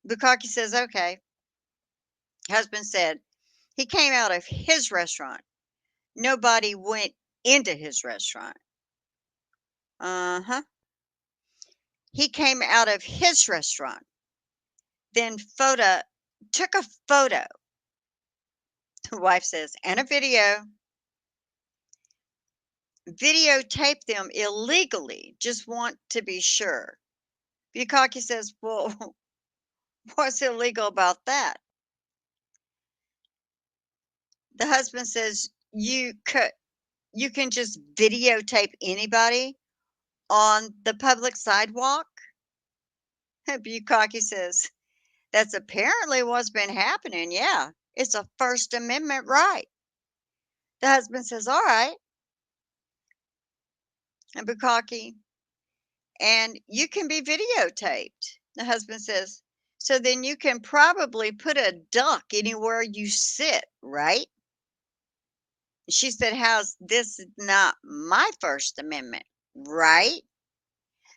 Bukaki says, okay. Husband said, he came out of his restaurant. Nobody went into his restaurant. Uh huh. He came out of his restaurant. Then took a photo. The wife says, and a videotape them illegally. Just want to be sure. Bukaki says, well, what's illegal about that? The husband says, you can just videotape anybody on the public sidewalk. Bukaki says, that's apparently what's been happening. Yeah, it's a First Amendment right. The husband says, all right. And Bukaki, and you can be videotaped. The husband says, so then you can probably put a duck anywhere you sit, right? She said, how's this not my First Amendment, right?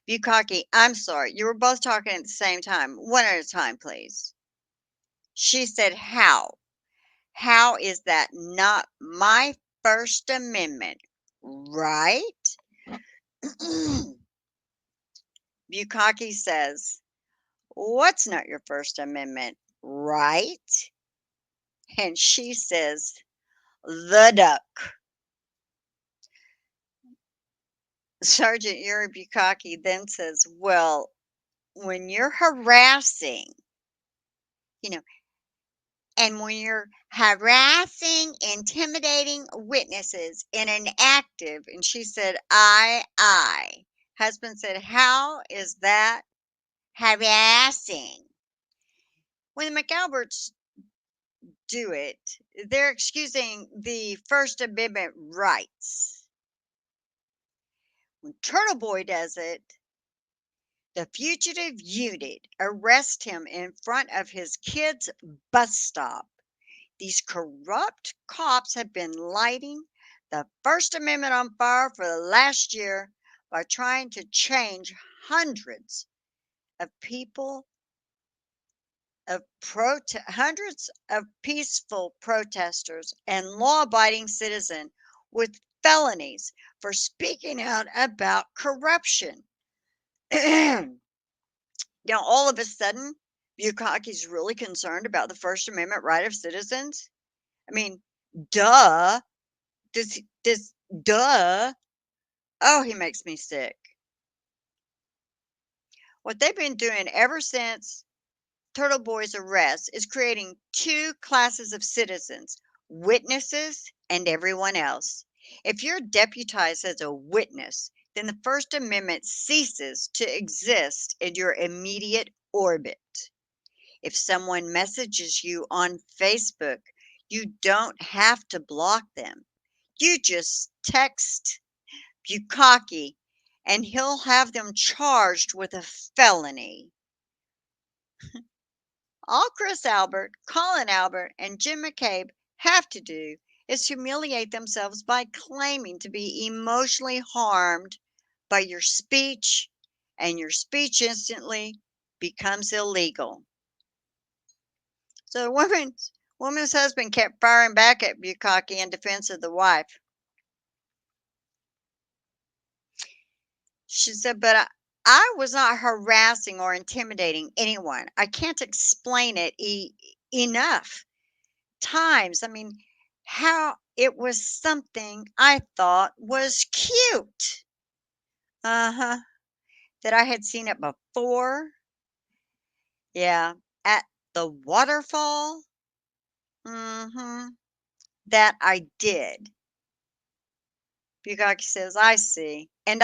Bukaki, I'm sorry. You were both talking at the same time. One at a time, please. She said, how? How is that not my First Amendment, right? Bukaki says, what's not your First Amendment, right? And she says, the duck. Sergeant Yuri Bukaki then says, well, when you're harassing, you know, and when you're harassing, intimidating witnesses in an active, and she said, I. Husband said, how is that harassing? When the McAlberts do it, they're excusing the First Amendment rights. When Turtle Boy does it, the fugitive unit arrests him in front of his kid's bus stop. These corrupt cops have been lighting the First Amendment on fire for the last year by trying to change hundreds of people hundreds of peaceful protesters and law-abiding citizens with felonies for speaking out about corruption. Now, all of a sudden, Bukaki's really concerned about the First Amendment right of citizens. I mean, duh. Does duh. Oh, he makes me sick. What they've been doing ever since Turtle Boy's arrest is creating two classes of citizens, witnesses and everyone else. If you're deputized as a witness, then the First Amendment ceases to exist in your immediate orbit. If someone messages you on Facebook, you don't have to block them. You just text Bukaki and he'll have them charged with a felony. All Chris Albert, Colin Albert, and Jim McCabe have to do is humiliate themselves by claiming to be emotionally harmed by your speech, and your speech instantly becomes illegal. So the woman's husband kept firing back at Bukaki in defense of the wife. She said, but I was not harassing or intimidating anyone. I can't explain it enough times. I mean, how it was something I thought was cute. Uh-huh. That I had seen it before. Yeah. At the waterfall. Mhm. That I did. Bukaki says, "I see." And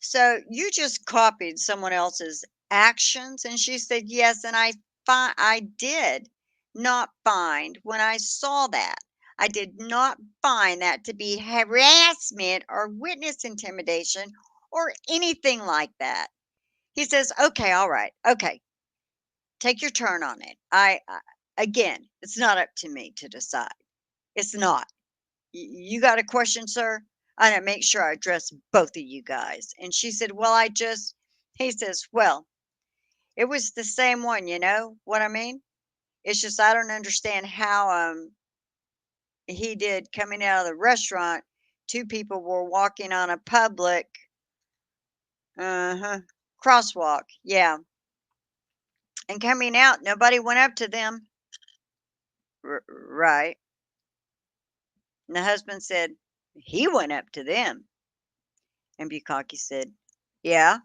so you just copied someone else's actions? And she said, "Yes, and I did not find when I saw that. I did not find that to be harassment or witness intimidation or anything like that." He says, "Okay, all right. Okay, take your turn on it. Again, it's not up to me to decide. It's not. You got a question, sir? I gotta make sure I address both of you guys." And she said, "Well, he says, "Well, it was the same one, you know what I mean? It's just I don't understand how he did coming out of the restaurant. Two people were walking on a public uh-huh crosswalk, yeah, and coming out, nobody went up to them." Right. And the husband said, "He went up to them." And Bukaki said, "Yeah."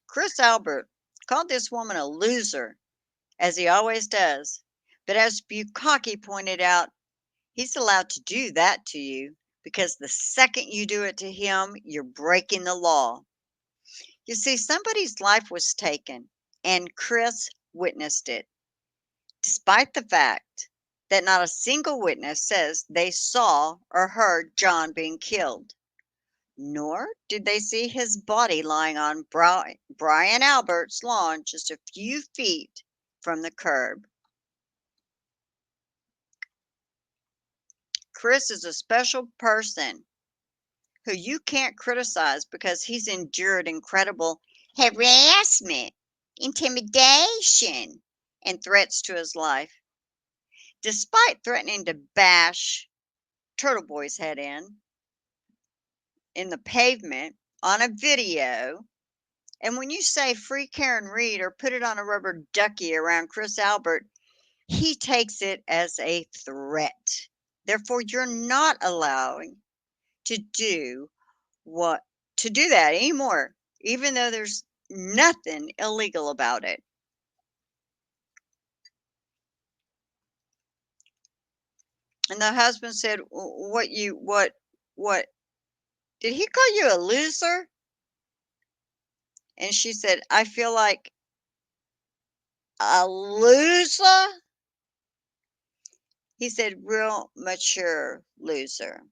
Chris Albert called this woman a loser, as he always does. But as Bukaki pointed out, he's allowed to do that to you because the second you do it to him, you're breaking the law. You see, somebody's life was taken, and Chris witnessed it, despite the fact that not a single witness says they saw or heard John being killed. Nor did they see his body lying on Brian Albert's lawn just a few feet from the curb. Chris is a special person who you can't criticize because he's endured incredible harassment, intimidation, and threats to his life, despite threatening to bash Turtle Boy's head in the pavement on a video. And when you say free Karen Reed or put it on a rubber ducky around Chris Albert, he takes it as a threat. Therefore, you're not allowing to do what to do that anymore, even though there's nothing illegal about it. And the husband said, what did he call you a loser?" And she said, "I feel like a loser." He said, "Real mature loser."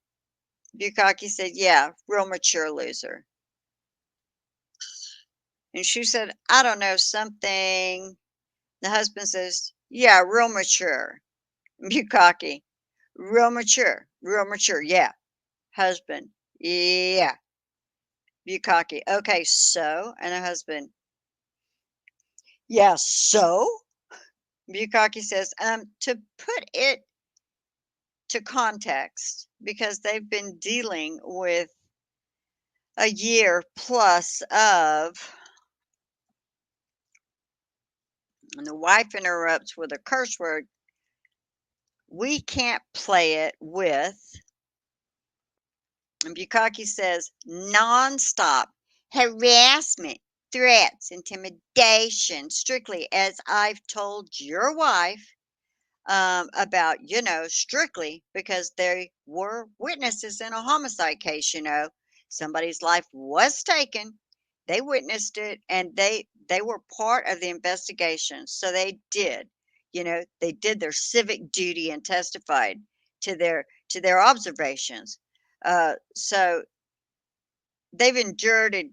Bukaki said, "Yeah, real mature loser." And she said, "I don't know, something." The husband says, "Yeah, real mature." Bukaki, real mature, yeah. Husband, yeah. Bukaki, okay, so? And the husband, yeah, so? Bukaki says, to put it to context, because they've been dealing with a year plus of, and the wife interrupts with a curse word, "We can't play it with," and Bukaki says, "nonstop harassment, threats, intimidation, strictly as I've told your wife about, strictly because they were witnesses in a homicide case, somebody's life was taken. They witnessed it and they were part of the investigation. So they did their civic duty and testified to their observations. So they've endured in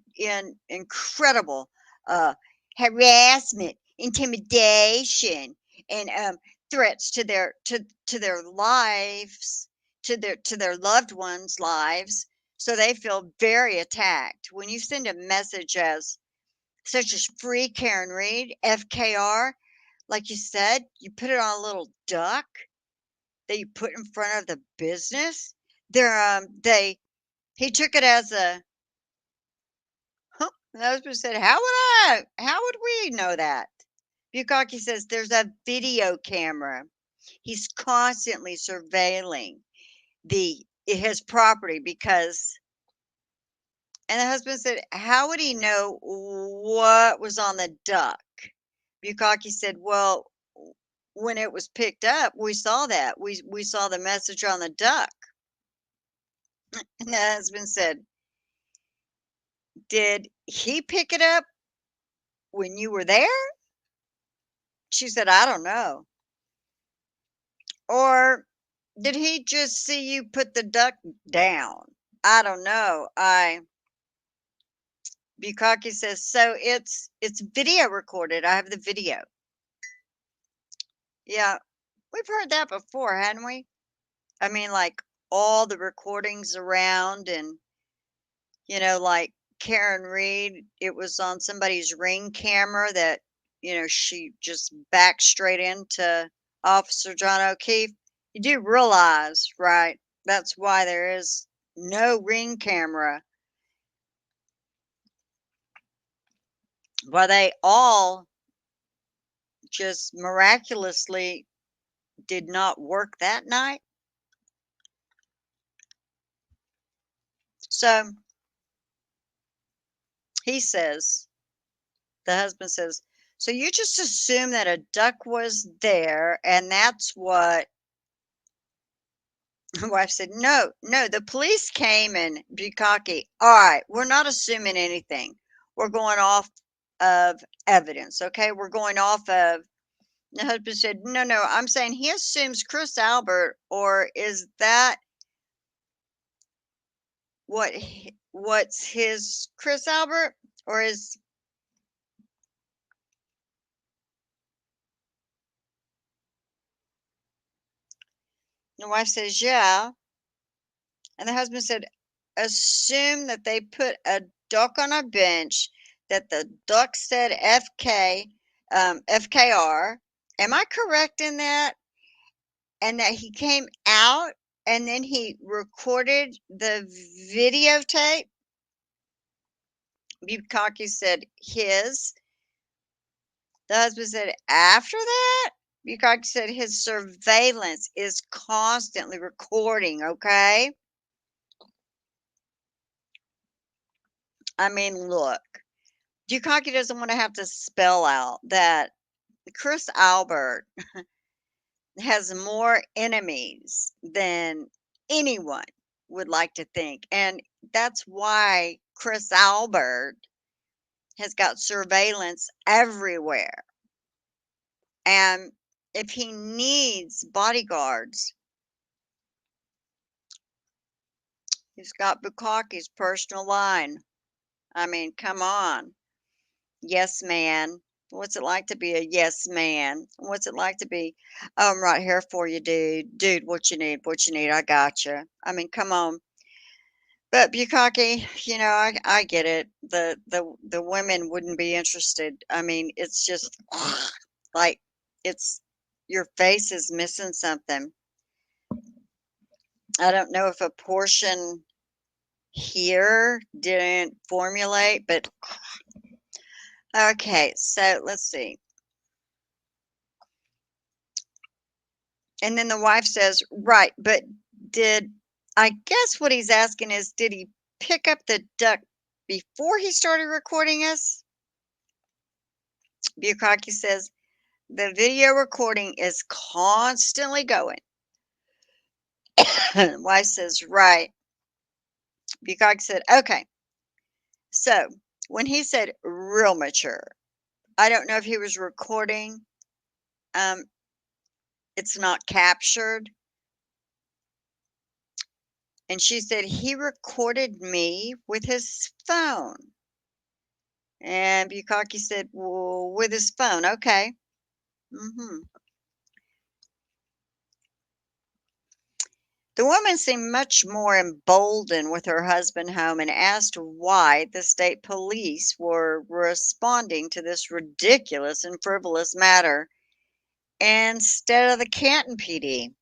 incredible uh, harassment, intimidation, and threats to their lives, to their loved ones' lives. So they feel very attacked. When you send a message as such as free Karen Reed, FKR, like you said, you put it on a little duck that you put in front of the business. He took it as a huh. The husband said, how would we know that?" Bukaki says, "There's a video camera. He's constantly surveilling the his property because and the husband said, "How would he know what was on the duck?" Bukaki said, "Well, when it was picked up, we saw that. We saw the message on the duck." And the husband said, "Did he pick it up when you were there?" She said, "I don't know." Or did he just see you put the duck down? I don't know. I Bukaki says, "So it's video recorded. I have the video." Yeah, we've heard that before, hadn't we? I mean, like all the recordings around and like Karen Reed, it was on somebody's Ring camera that, she just backed straight into Officer John O'Keefe. You do realize, right? That's why there is no Ring camera. Why they all just miraculously did not work that night. So he says, the husband says, "So you just assume that a duck was there and that's what." My wife said, "No, no, the police came and Bukaki. All right, we're not assuming anything. We're going off of evidence, okay? We're going off of." The husband said, "No, no, I'm saying he assumes Chris Albert, or is that what's his Chris Albert, or is?" The wife says, "Yeah," and the husband said, "Assume that they put a duck on a bench, that the duck said FK, FKR. Am I correct in that? And that he came out and then he recorded the videotape?" Bukaki said, "His." The husband said, "After that?" Bukaki said, "His surveillance is constantly recording, okay?" I mean, look, Bukaki doesn't want to have to spell out that Chris Albert has more enemies than anyone would like to think. And that's why Chris Albert has got surveillance everywhere. And if he needs bodyguards, he's got Bukaki's personal line. I mean, come on. Yes, man. What's it like to be a yes man? What's it like to be, "Oh, I'm right here for you, dude. Dude, what you need? What you need? I got you." I mean, come on. But Bukaki, I get it. The women wouldn't be interested. I mean, it's just like it's your face is missing something. I don't know if a portion here didn't formulate, but okay, so let's see. And then the wife says, "Right, but did I guess what he's asking is, did he pick up the duck before he started recording us?" Bukaki says, "The video recording is constantly going." Wife says, "Right." Bukaki said, "Okay, so when he said real mature, I don't know if he was recording. Um, it's not captured." And she said, "He recorded me with his phone." And Bukaki said, "Well, with his phone, okay." hmm The woman seemed much more emboldened with her husband home and asked why the state police were responding to this ridiculous and frivolous matter instead of the Canton PD.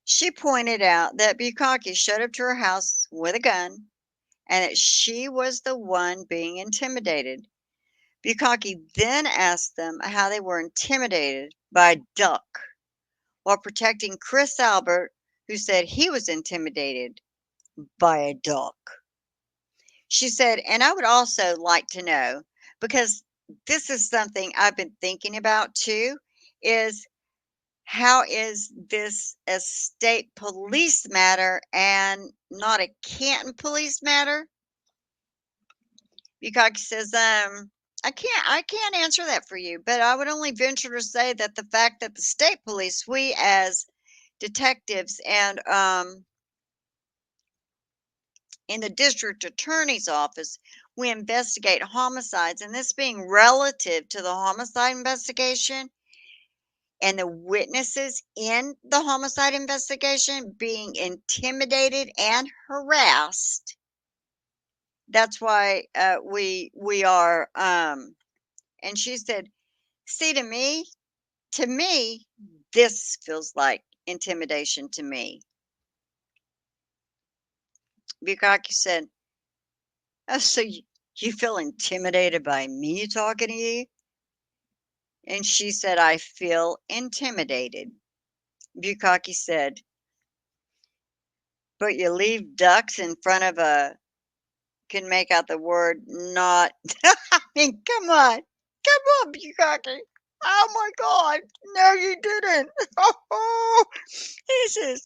She pointed out that Bukaki showed up to her house with a gun and that she was the one being intimidated. Bukaki then asked them how they were intimidated by Duck while protecting Chris Albert, who said he was intimidated by a duck. She said, and I would also like to know, because this is something I've been thinking about too, is how is this a state police matter and not a Canton police matter? Bukaki says, I can't answer that for you, but I would only venture to say that the fact that the state police, we as detectives and in the district attorney's office, we investigate homicides, and this being relative to the homicide investigation and the witnesses in the homicide investigation being intimidated and harassed. That's why we are. And she said, "See, to me, this feels like intimidation to me." Bukaki said, "Oh, so you feel intimidated by me talking to you?" And she said, "I feel intimidated." Bukaki said, "But you leave ducks in front of a," can make out the word not. I mean, come on. Come on, Bukaki. Oh my God. No, you didn't. Oh, he says,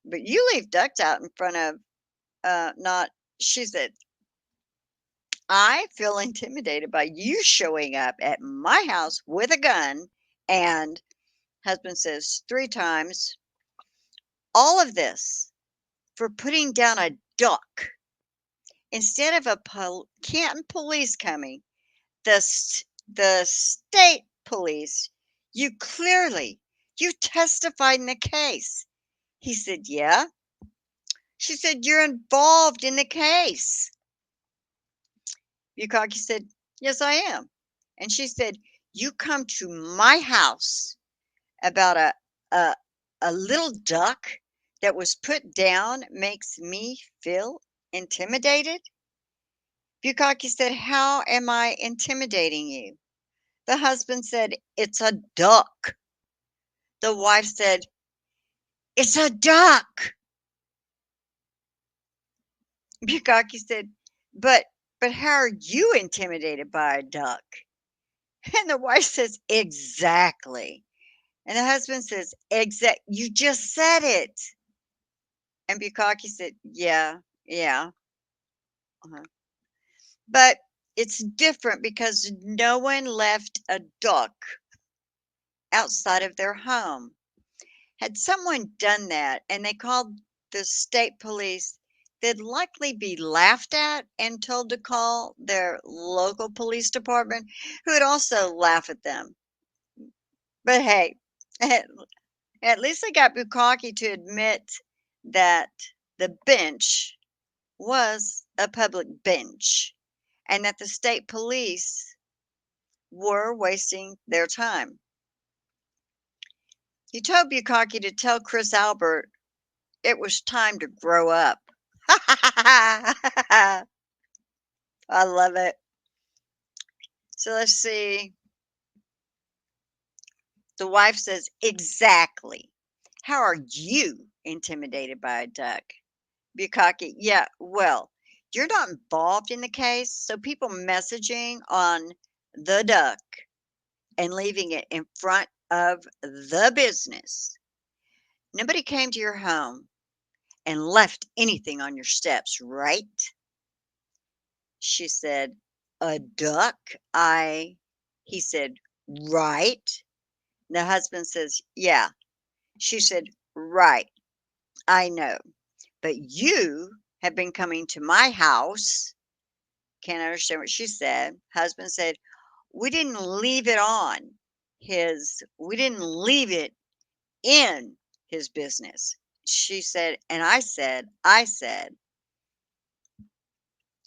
"But you leave ducks out in front of not," she said, "I feel intimidated by you showing up at my house with a gun." And husband says 3 times, "All of this for putting down a duck instead of a Canton police coming, the state police. You clearly, you testified in the case." He said, "Yeah." She said, "You're involved in the case." Bukaki said, "Yes, I am." And she said, "You come to my house about a, a little duck that was put down makes me feel intimidated?" Bukaki said, "How am I intimidating you?" The husband said, "It's a duck." The wife said, "It's a duck." Bukaki said, "But how are you intimidated by a duck?" And the wife says, "Exactly." And the husband says, "Exact. You just said it." And Bukaki said, "Yeah, yeah." Uh-huh. But it's different because no one left a duck outside of their home. Had someone done that and they called the state police, they'd likely be laughed at and told to call their local police department, who would also laugh at them. But hey, at least they got Bukaki to admit that the bench was a public bench and that the state police were wasting their time. He told Bukaki to tell Chris Albert it was time to grow up. I love it. So let's see. The wife says, "Exactly. How are you intimidated by a duck?" Bukaki, "Yeah, well, you're not involved in the case, so people messaging on the duck and leaving it in front of the business. Nobody came to your home and left anything on your steps, right?" She said, "A duck? He said, "Right." The husband says, "Yeah." She said, "Right. I know. But you have been coming to my house." Can't understand what she said. Husband said, we didn't leave it in his business." She said, and I said,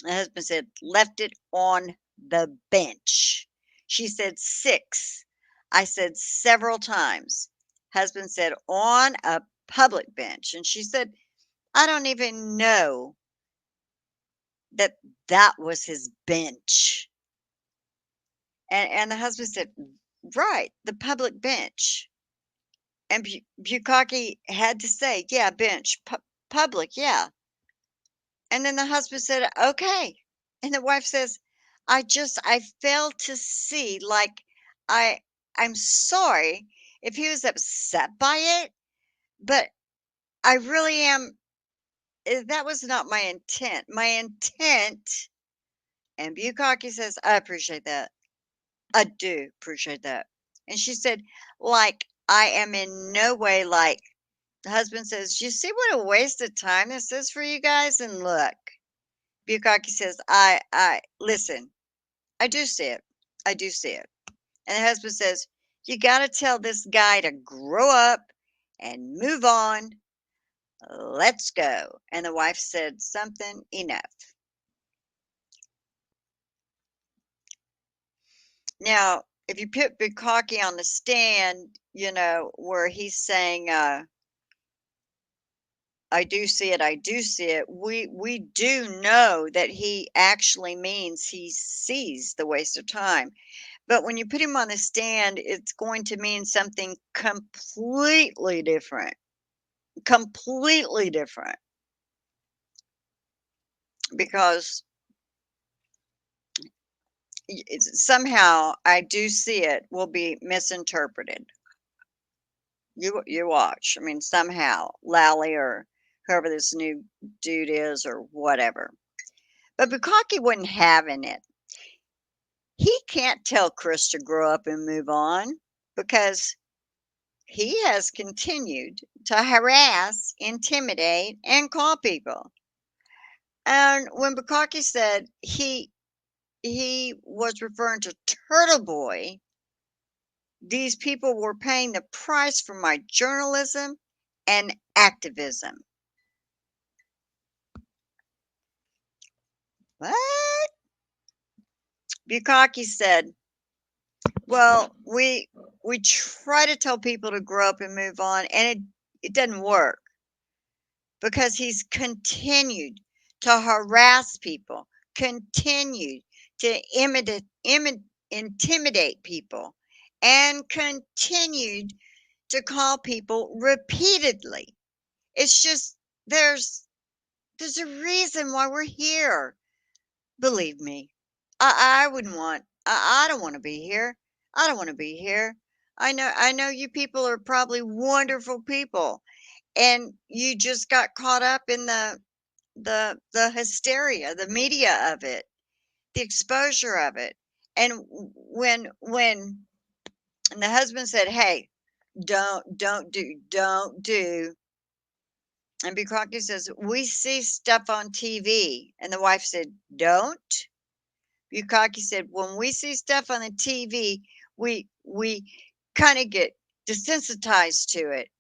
the husband said, "Left it on the bench." She said, 6. I said, "Several times." Husband said, "On a public bench." And she said, "I don't even know that that was his bench." And the husband said, "Right, the public bench." And Bukaki had to say, "Yeah, bench, public, yeah." And then the husband said, "Okay." And the wife says, I failed to see, like, I I'm sorry if he was upset by it, but I really am that was not my intent. My intent," and Bukaki says, "I appreciate that. I do appreciate that." And she said, "Like, I am in no way like." The husband says, "You see what a waste of time this is for you guys? And look," Bukaki says, I listen, I do see it. I do see it." And the husband says, "You got to tell this guy to grow up and move on. Let's go." And the wife said something, "Enough." Now, if you put Bukaki on the stand, where he's saying, "I do see it, I do see it," we do know that he actually means he sees the waste of time. But when you put him on the stand, it's going to mean something completely different. Completely different. Because somehow I do see it will be misinterpreted. You watch. I mean, somehow Lally or whoever this new dude is or whatever. But Bukaki wasn't having it. He can't tell Chris to grow up and move on because he has continued to harass, intimidate, and call people. And when Bukaki said he was referring to Turtle Boy, these people were paying the price for my journalism and activism. What? Bukaki said, "Well, we try to tell people to grow up and move on, and it doesn't work because he's continued to harass people, continued to intimidate people, and continued to call people repeatedly. It's just there's a reason why we're here. Believe me, I wouldn't want. I don't want to be here. I don't want to be here. I know you people are probably wonderful people, and you just got caught up in the hysteria, the media of it, the exposure of it. And when and the husband said, "Hey, don't do." And B. Crockett says, "We see stuff on TV." And the wife said, "Don't." Bukaki said, "When we see stuff on the TV, we kind of get desensitized to it,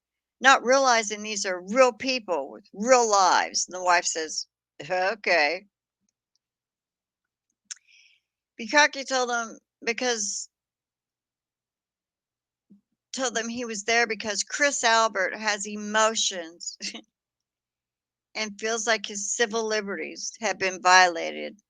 not realizing these are real people with real lives." And the wife says, "Okay." Bukaki told them he was there because Chris Albert has emotions and feels like his civil liberties have been violated.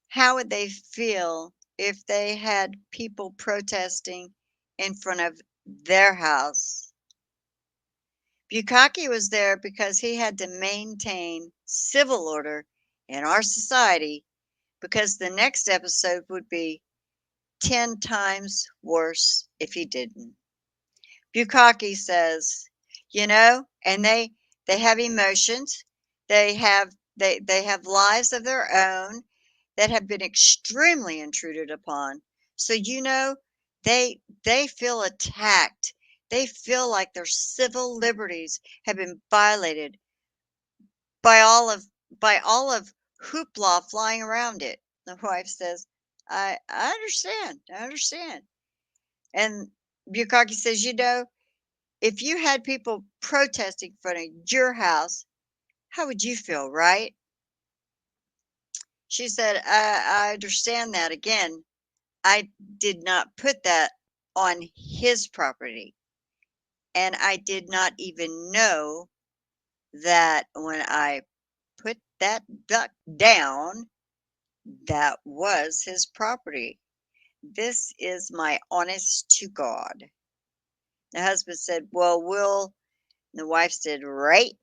How would they feel if they had people protesting in front of their house? Bukaki was there because he had to maintain civil order in our society because the next episode would be 10 times worse if he didn't. Bukaki says, and they have emotions. They have lives of their own that have been extremely intruded upon. So they feel attacked. They feel like their civil liberties have been violated by all of hoopla flying around it. The wife says, I understand. I understand. And Bukaki says, if you had people protesting in front of your house, how would you feel, right? She said, I understand that. Again, I did not put that on his property. And I did not even know that when I put that duck down, that was his property. This is my honest to God. The husband said, "Well, we'll," and the wife said, "Right."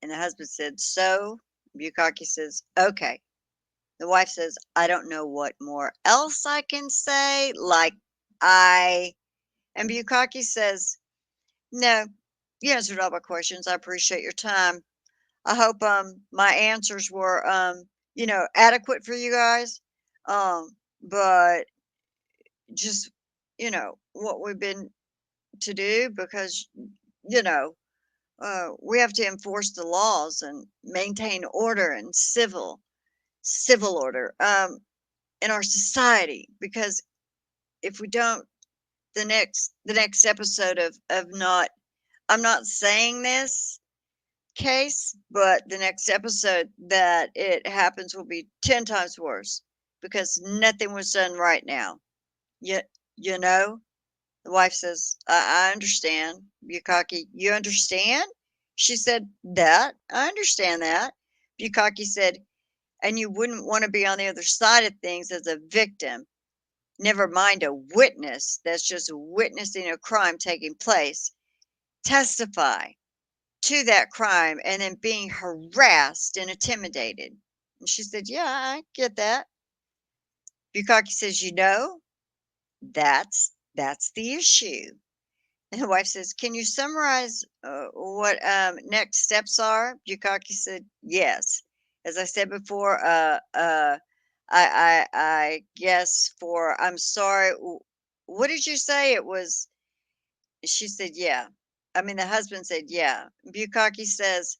And the husband said, "So?" Bukaki says, "Okay." The wife says, "I don't know what more else I can say. Like, I," and Bukaki says, "No, you answered all my questions. I appreciate your time. I hope my answers were adequate for you guys. But just what we've been to do because you know we have to enforce the laws and maintain order and civil order in our society because if we don't the next episode of not I'm not saying this case, but the next episode that it happens will be 10 times worse because nothing was done right now. Yet, you know, the wife says, I understand. Bukaki, you understand? She said, that. I understand that. Bukaki said, and you wouldn't want to be on the other side of things as a victim, never mind a witness that's just witnessing a crime taking place. Testify to that crime and then being harassed and intimidated. And she said, yeah, I get that. Bukaki says, that's the issue. And the wife says, can you summarize what next steps are? Bukaki said, yes. As I said before, I guess for I'm sorry. What did you say? It was. She said, yeah. I mean, the husband said, yeah. Bukaki says,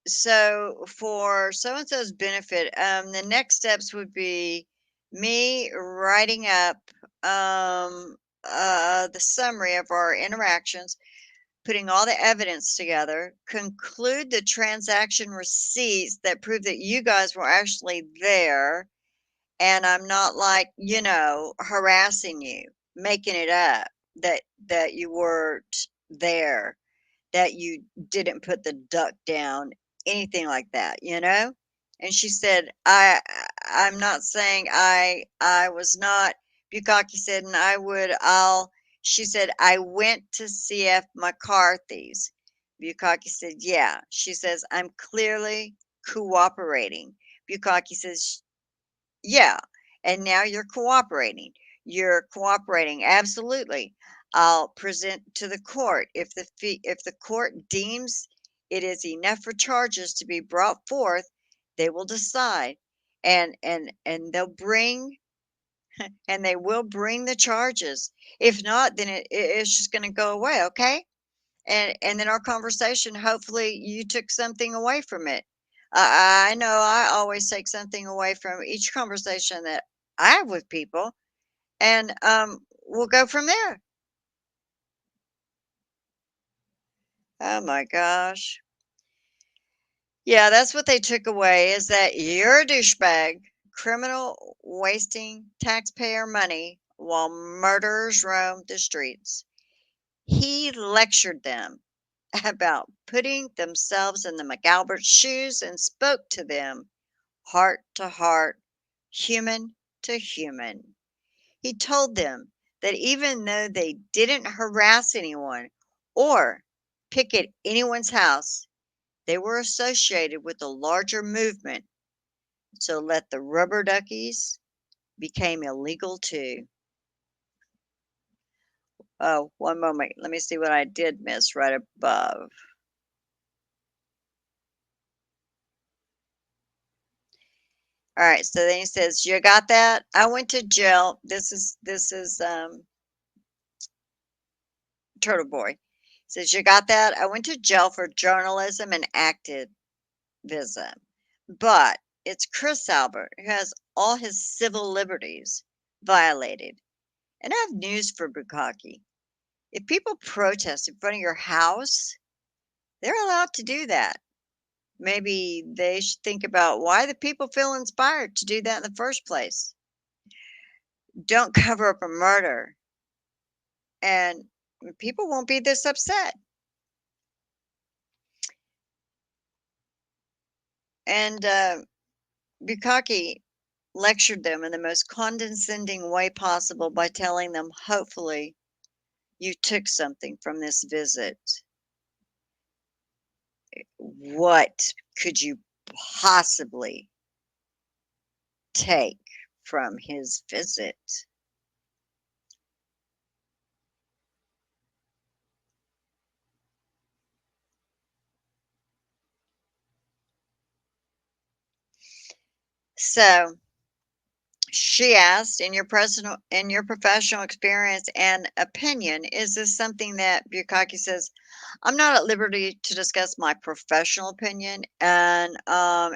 so for so and so's benefit, the next steps would be me writing up the summary of our interactions, putting all the evidence together, conclude the transaction receipts that prove that you guys were actually there, and I'm not like, harassing you, making it up that you weren't there, that you didn't put the duck down, anything like that. And she said, I'm not saying I was not. Bukaki said, and she said, I went to CF McCarthy's. Bukaki said, yeah. She says, I'm clearly cooperating. Bukaki says, yeah, and now you're cooperating. You're cooperating, absolutely. I'll present to the court. If the court deems it is enough for charges to be brought forth, they will decide, and they will bring the charges. If not, then it's just going to go away. Okay, and then our conversation, hopefully you took something away from it. I know I always take something away from each conversation that I have with people, and we'll go from there. Oh my gosh. Yeah, that's what they took away is that you're a douchebag, criminal wasting taxpayer money while murderers roam the streets. He lectured them about putting themselves in the McAlbert's shoes and spoke to them heart to heart, human to human. He told them that even though they didn't harass anyone or picket anyone's house, they were associated with a larger movement. So let the rubber duckies became illegal too. Oh, one moment. Let me see what I did miss right above. All right, so then he says, "You got that? I went to jail." This is Turtle Boy. He says, "You got that? I went to jail for journalism and activism, but it's Chris Albert who has all his civil liberties violated. And I have news for Bukaki. If people protest in front of your house, they're allowed to do that. Maybe they should think about why the people feel inspired to do that in the first place. Don't cover up a murder, and people won't be this upset." And Bukaki lectured them in the most condescending way possible by telling them, hopefully, You took something from this visit. What could you possibly take from his visit? So she asked, in your professional experience and opinion, is this something that Bukaki says, I'm not at liberty to discuss my professional opinion and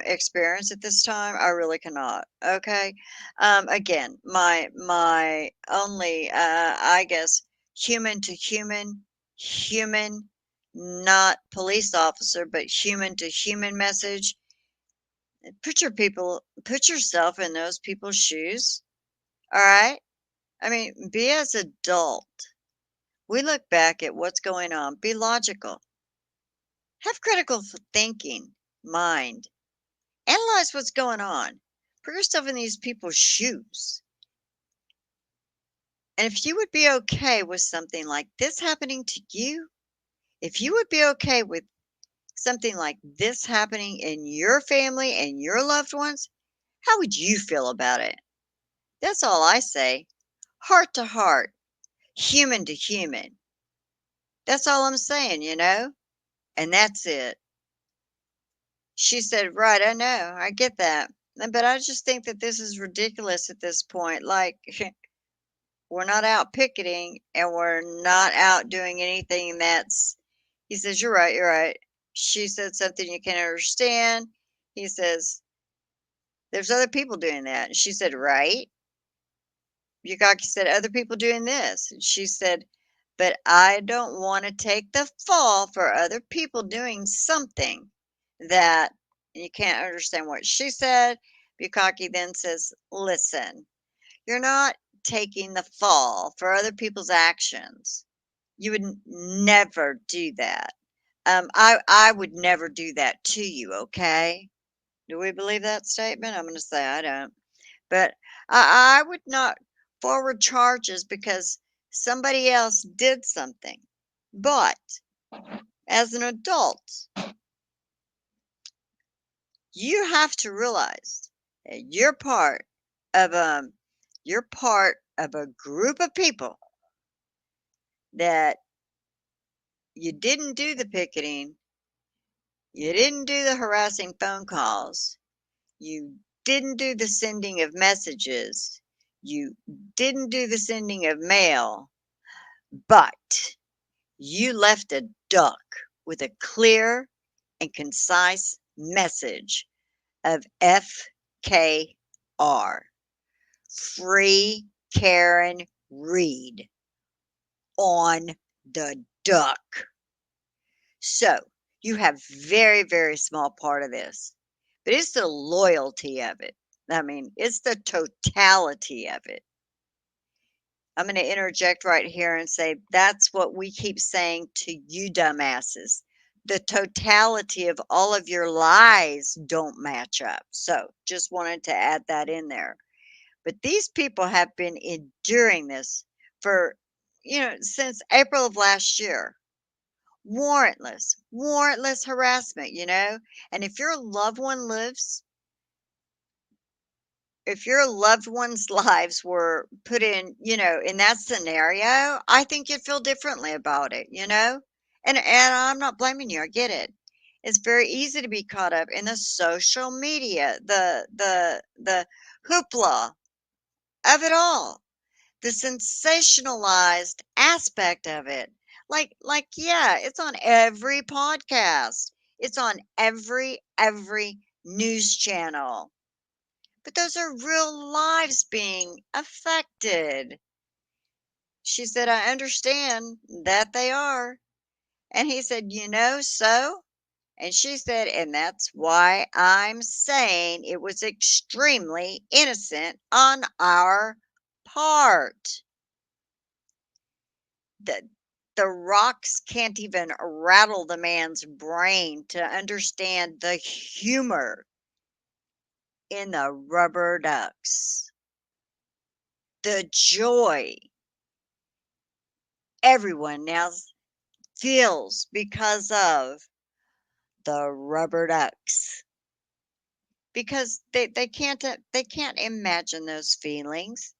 experience at this time. I really cannot. Okay. Again, my only I guess human, not police officer, but human to human message. Put yourself in those people's shoes. All right. I mean, be as adult. We look back at what's going on. Be logical. Have critical thinking, mind. Analyze what's going on. Put yourself in these people's shoes. And if you would be okay with something like this happening to you, if you would be okay with something like this happening in your family and your loved ones, how would you feel about it? That's all I say. Heart to heart, human to human. That's all I'm saying, And that's it. She said, "Right, I know, I get that. But I just think that this is ridiculous at this point. Like, we're not out picketing and we're not out doing anything that's," he says, "You're right, you're right." She said something you can't understand. He says, "There's other people doing that." And she said, "Right." Yukaki said, "Other people doing this." And she said, "But I don't want to take the fall for other people doing something that," and you can't understand what she said. Bukaki then says, "Listen, you're not taking the fall for other people's actions. You would never do that. I would never do that to you, okay?" Do we believe that statement? I'm going to say I don't. But I would not forward charges because somebody else did something. But as an adult, you have to realize that of you're part of a group of people that you didn't do the picketing, you didn't do the harassing phone calls, you didn't do the sending of messages, you didn't do the sending of mail, but you left a duck with a clear and concise message of FKR. Free Karen Reed on the duck. So you have very, very small part of this, but it's the loyalty of it. I mean, it's the totality of it. I'm going to interject right here and say that's what we keep saying to you dumbasses. The totality of all of your lies don't match up. So just wanted to add that in there. But these people have been enduring this for, since April of last year. Warrantless harassment. And if your loved one's lives were put in that scenario, I think you'd feel differently about it. And I'm not blaming you. I get it. It's very easy to be caught up in the social media, the hoopla of it all, the sensationalized aspect of it. Yeah, it's on every podcast. It's on every news channel. But those are real lives being affected. She said, I understand that they are. And he said, so? And she said, and that's why I'm saying it was extremely innocent on our part. The, the rocks can't even rattle the man's brain to understand the humor in the rubber ducks, the joy everyone now feels because of the rubber ducks. Because they can't imagine those feelings.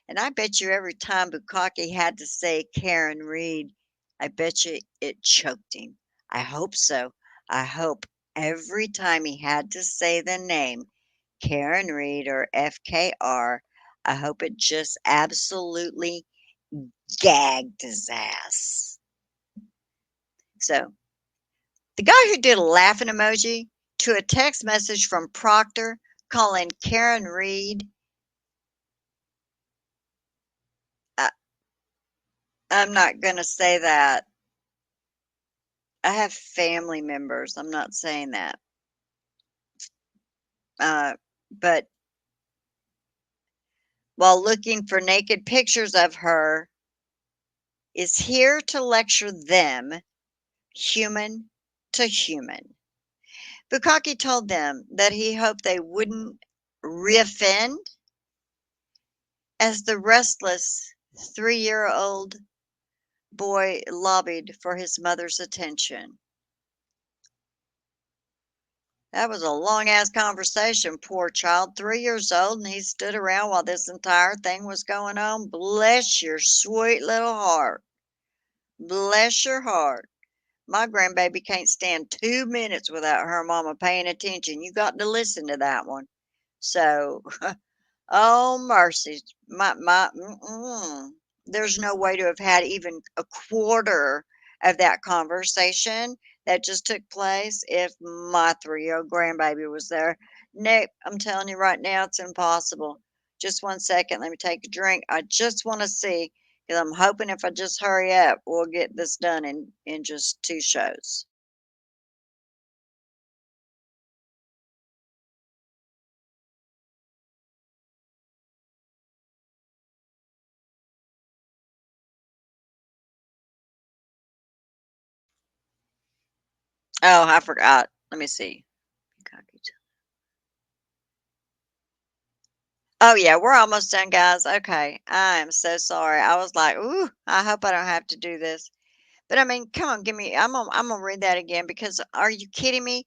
And I bet you every time Bukaki had to say Karen Reed, I bet you it choked him. I hope so. I hope every time he had to say the name Karen Reed or FKR, I hope it just absolutely gagged his ass. So, the guy who did a laughing emoji to a text message from Proctor calling Karen Reed, I, I'm not going to say that. I have family members. I'm not saying that. But while looking for naked pictures of her, is here to lecture them, human to human. Bukaki told them that he hoped they wouldn't reoffend as the restless 3-year-old boy lobbied for his mother's attention. That was a long ass conversation, poor child, 3 years old, and he stood around while this entire thing was going on. Bless your sweet little heart. Bless your heart. My grandbaby can't stand 2 minutes without her mama paying attention. You got to listen to that one. So, oh mercy, there's no way to have had even a quarter of that conversation that just took place if my 3-year-old grandbaby was there. Nope, I'm telling you right now, it's impossible. Just 1 second, let me take a drink. I just want to see, because I'm hoping if I just hurry up, we'll get this done in just 2 shows. Oh, I forgot. Let me see. Oh, yeah, we're almost done, guys. Okay. I am so sorry. I was like, "Ooh, I hope I don't have to do this." But I mean, come on, give me I'm gonna read that again because are you kidding me?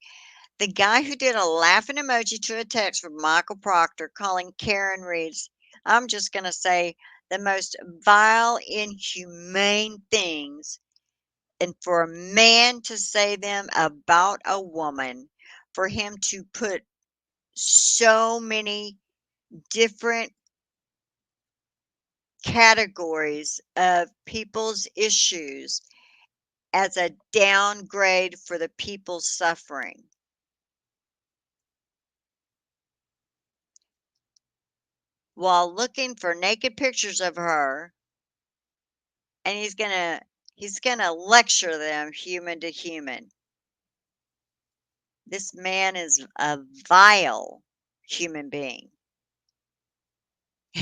The guy who did a laughing emoji to a text from Michael Proctor calling Karen Reed's, I'm just gonna say the most vile, inhumane things, and for a man to say them about a woman, for him to put so many different categories of people's issues as a downgrade for the people suffering while looking for naked pictures of her, and he's gonna lecture them human to human. This man is a vile human being.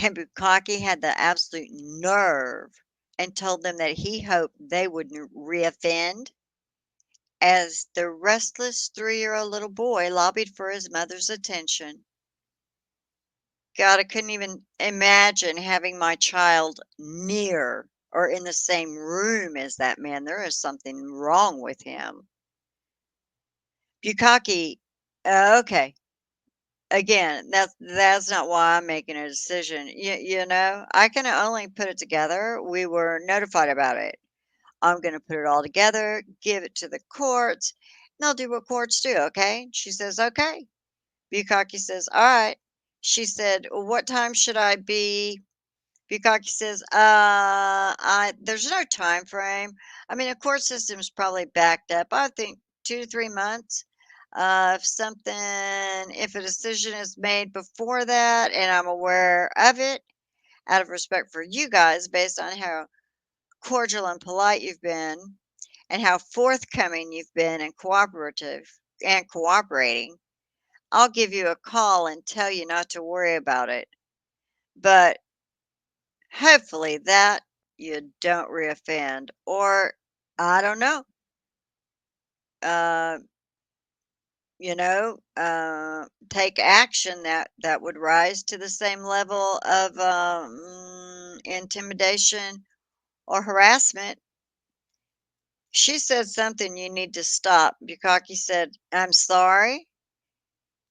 And Bukaki had the absolute nerve and told them that he hoped they wouldn't reoffend as the restless 3-year-old little boy lobbied for his mother's attention. God, I couldn't even imagine having my child near or in the same room as that man. There is something wrong with him. Bukaki, okay. Again, that's not why I'm making a decision. I can only put it together. We were notified about it. I'm going to put it all together, give it to the courts, and they'll do what courts do. Okay? She says, okay. Bukaki says, all right. She said, well, what time should I be? Bukaki says, I there's no time frame. I mean, the court system's probably backed up. I think 2 to 3 months. If a decision is made before that, and I'm aware of it, out of respect for you guys, based on how cordial and polite you've been, and how forthcoming you've been and cooperative and cooperating, I'll give you a call and tell you not to worry about it. But hopefully that you don't reoffend, or I don't know, uh, take action that would rise to the same level of intimidation or harassment. She said something, "You need to stop." Bukaki said, "I'm sorry."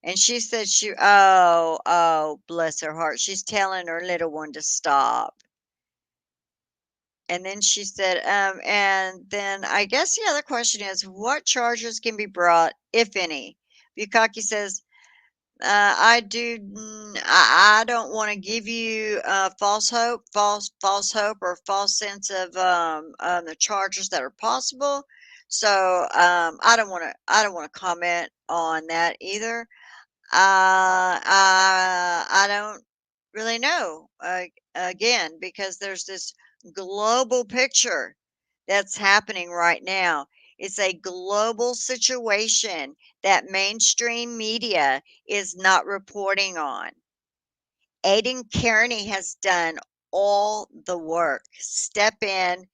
And she said bless her heart. She's telling her little one to stop. And then she said, and then I guess the other question is, what charges can be brought, if any? Bukaki says, I don't want to give you false hope, or false sense of the charges that are possible. So I don't want to comment on that either. I don't really know. Again, because there's this global picture that's happening right now. It's a global situation that mainstream media is not reporting on. Aiden Kearney has done all the work. Step in,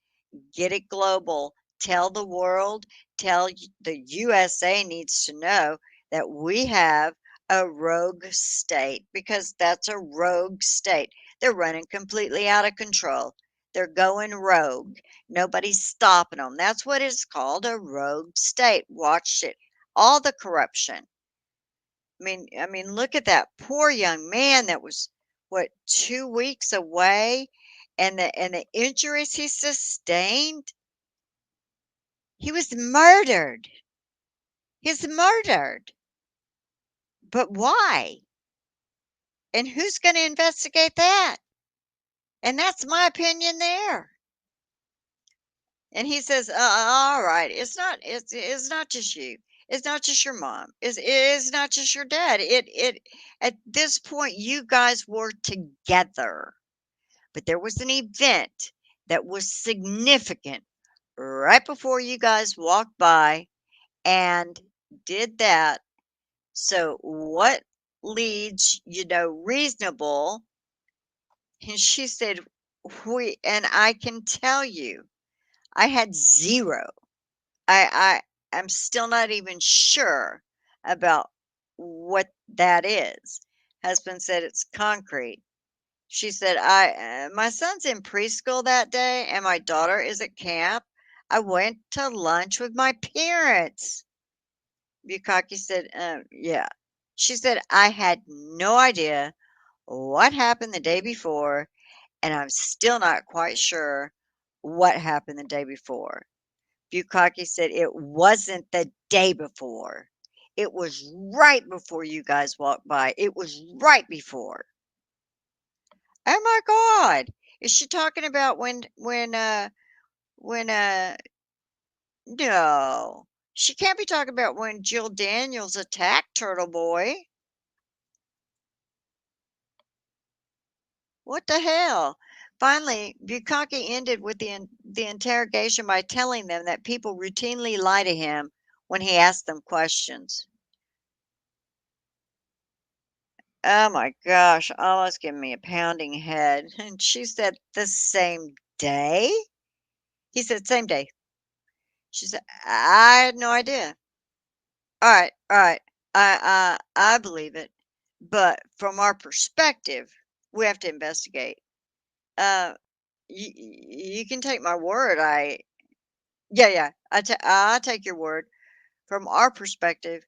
get it global. Tell the world, the USA needs to know that we have a rogue state, because that's a rogue state. They're running completely out of control. They're going rogue. Nobody's stopping them. That's what it's called, a rogue state. Watch it. All the corruption. I mean, look at that poor young man that was, what, 2 weeks away, and the injuries he sustained. He was murdered. He's murdered. But why? And who's going to investigate that? And that's my opinion there. And he says, all right, it's not just you. It's not just your mom. It's not just your dad. At this point, you guys were together. But there was an event that was significant right before you guys walked by and did that. So what leads, reasonable? And she said, and I can tell you, I had zero. I'm still not even sure about what that is. Husband said it's concrete. She said, my son's in preschool that day and my daughter is at camp. I went to lunch with my parents. Bukaki said, yeah. She said, I had no idea what happened the day before, and I'm still not quite sure what happened the day before. Bukaki said, it wasn't the day before. It was right before you guys walked by. It was right before. Oh my God. Is she talking about when no. She can't be talking about when Jill Daniels attacked Turtle Boy. What the hell? Finally, Bukaki ended with the interrogation by telling them that people routinely lie to him when he asked them questions. Oh my gosh, almost giving me a pounding head. And she said, the same day? He said, same day. She said, I had no idea. All right. I believe it. But from our perspective, we have to investigate. Uh, you can take my word. Yeah. I take your word. From our perspective,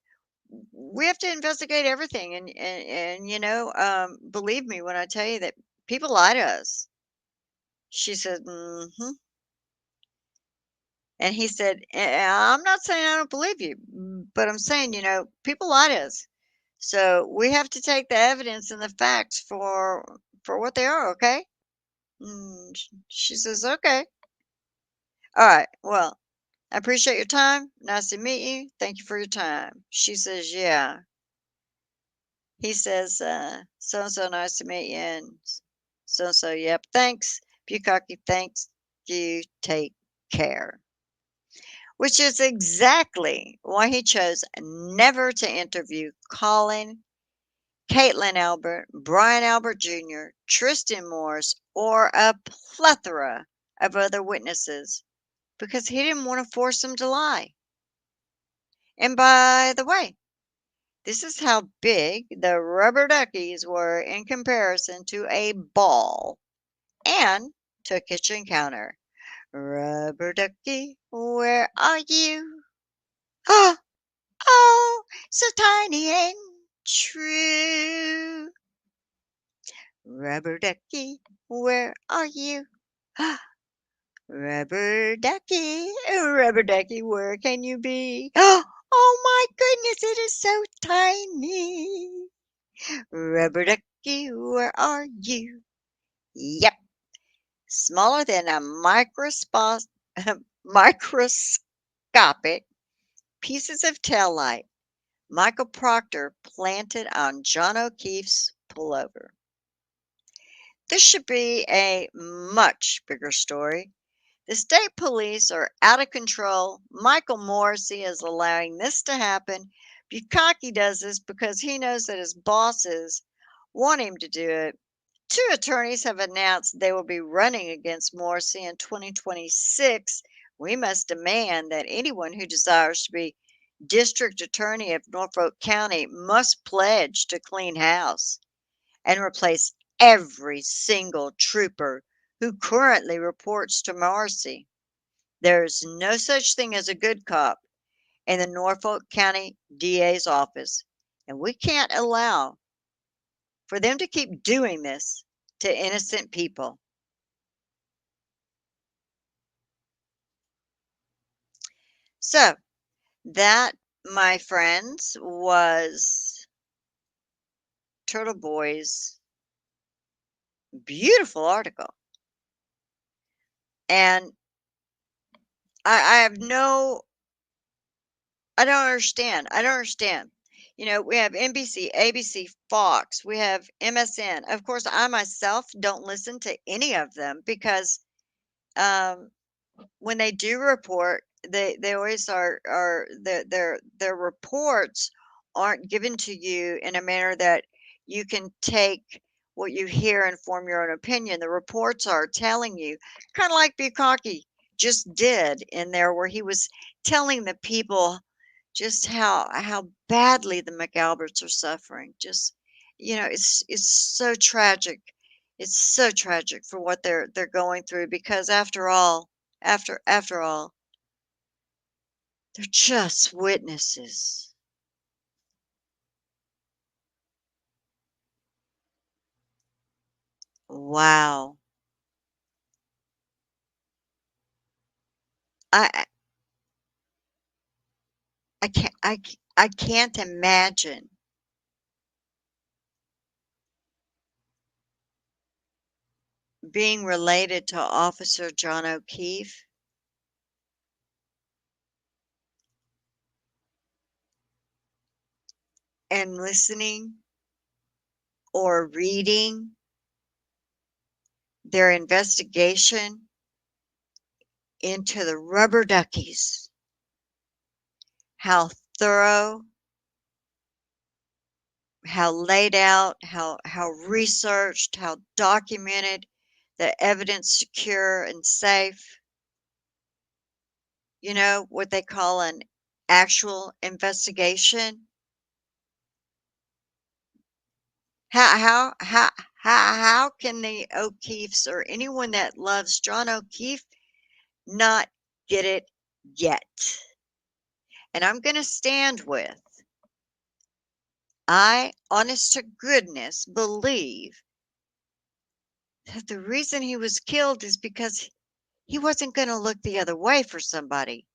we have to investigate everything. And believe me when I tell you that people lie to us. She said, mm-hmm. And he said, I'm not saying I don't believe you, but I'm saying, people lie to us. So we have to take the evidence and the facts for what they are, okay? She says, okay. All right. Well, I appreciate your time. Nice to meet you. Thank you for your time. She says, yeah. He says, so and so, nice to meet you. And so and so, yep. Thanks. Bukaki, thanks. You take care. Which is exactly why he chose never to interview Colin, Caitlin Albert, Brian Albert Jr., Tristan Morris, or a plethora of other witnesses, because he didn't want to force them to lie. And by the way, this is how big the rubber duckies were in comparison to a ball and to a kitchen counter. Rubber ducky, where are you? Oh, oh, so tiny and true. Rubber ducky, where are you? Rubber ducky, where can you be? Oh my goodness, it is so tiny. Rubber ducky, where are you? Yep, smaller than a microscopic pieces of tail light. Michael Proctor planted on John O'Keefe's pullover. This should be a much bigger story. The state police are out of control. Michael Morrissey is allowing this to happen. Bukaki does this because he knows that his bosses want him to do it. Two attorneys have announced they will be running against Morrissey in 2026. We must demand that anyone who desires to be district attorney of Norfolk County must pledge to clean house and replace every single trooper who currently reports to Morrissey. There is no such thing as a good cop in the Norfolk County DA's office, and we can't allow for them to keep doing this to innocent people. So, that, my friends, was Turtle Boy's beautiful article. And I have no, I don't understand. I don't understand. You know, we have NBC, ABC, Fox, we have MSN. Of course, I myself don't listen to any of them because um, when they do report, they always are their reports aren't given to you in a manner that you can take what you hear and form your own opinion. The reports are telling you, kind of like Bukaki just did in there, where he was telling the people just how badly the McAlberts are suffering. Just it's so tragic. It's so tragic for what they're going through because after all, they're just witnesses. Wow. I I can't imagine being related to Officer John O'Keefe and listening or reading their investigation into the rubber duckies. How thorough, how laid out, how researched, how documented, the evidence secure and safe. You know, what they call an actual investigation. How can the O'Keefes or anyone that loves John O'Keefe not get it yet? And I'm going to stand with, I, honest to goodness, believe that the reason he was killed is because he wasn't going to look the other way for somebody.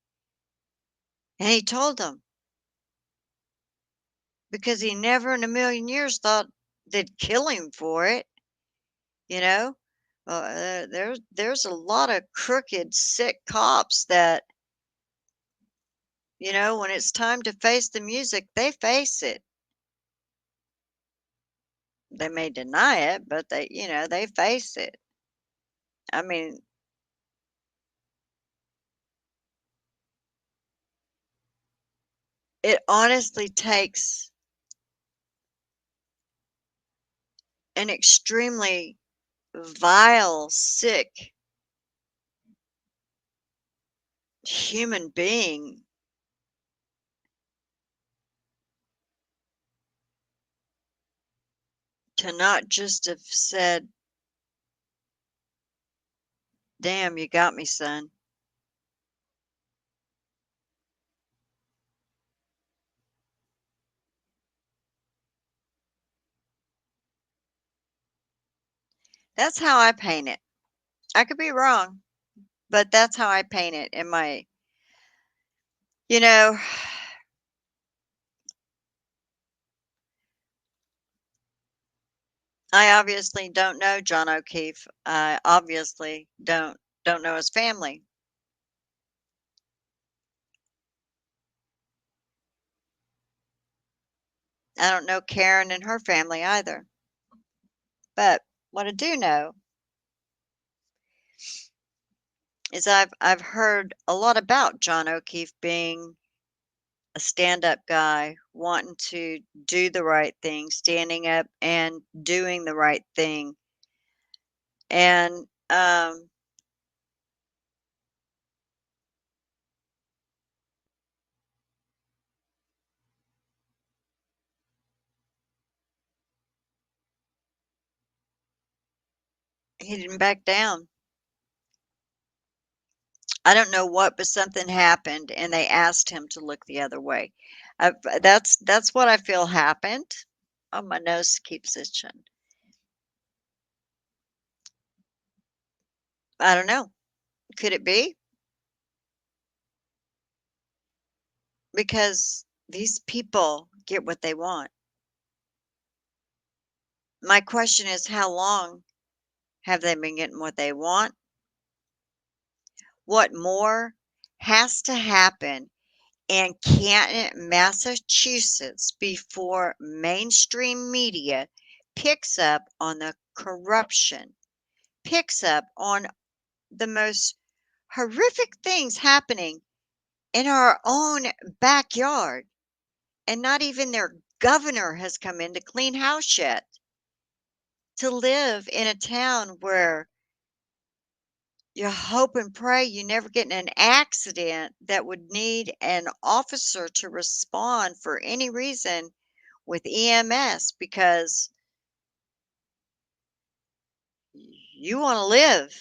And he told them because he never in a million years thought they'd kill him for it, you know? There's a lot of crooked, sick cops that, when it's time to face the music, they face it. They may deny it, but they face it. I mean, it honestly takes an extremely vile, sick human being to not just have said Damn, you got me, son. That's how I paint it. I could be wrong, but that's how I paint it in my, you know, I obviously don't know John O'Keefe. I obviously don't know his family. I don't know Karen and her family either. But what I do know is I've heard a lot about John O'Keefe being a stand-up guy, wanting to do the right thing, standing up and doing the right thing. And he didn't back down. I don't know what, but something happened, and they asked him to look the other way. That's what I feel happened. Oh, my nose keeps itching. I don't know. Could it be? Because these people get what they want. My question is, how long have they been getting what they want? What more has to happen in Canton, Massachusetts before mainstream media picks up on the corruption, picks up on the most horrific things happening in our own backyard, and not even their governor has come in to clean house yet. To live in a town where you hope and pray you never get in an accident that would need an officer to respond for any reason with EMS, because you want to live.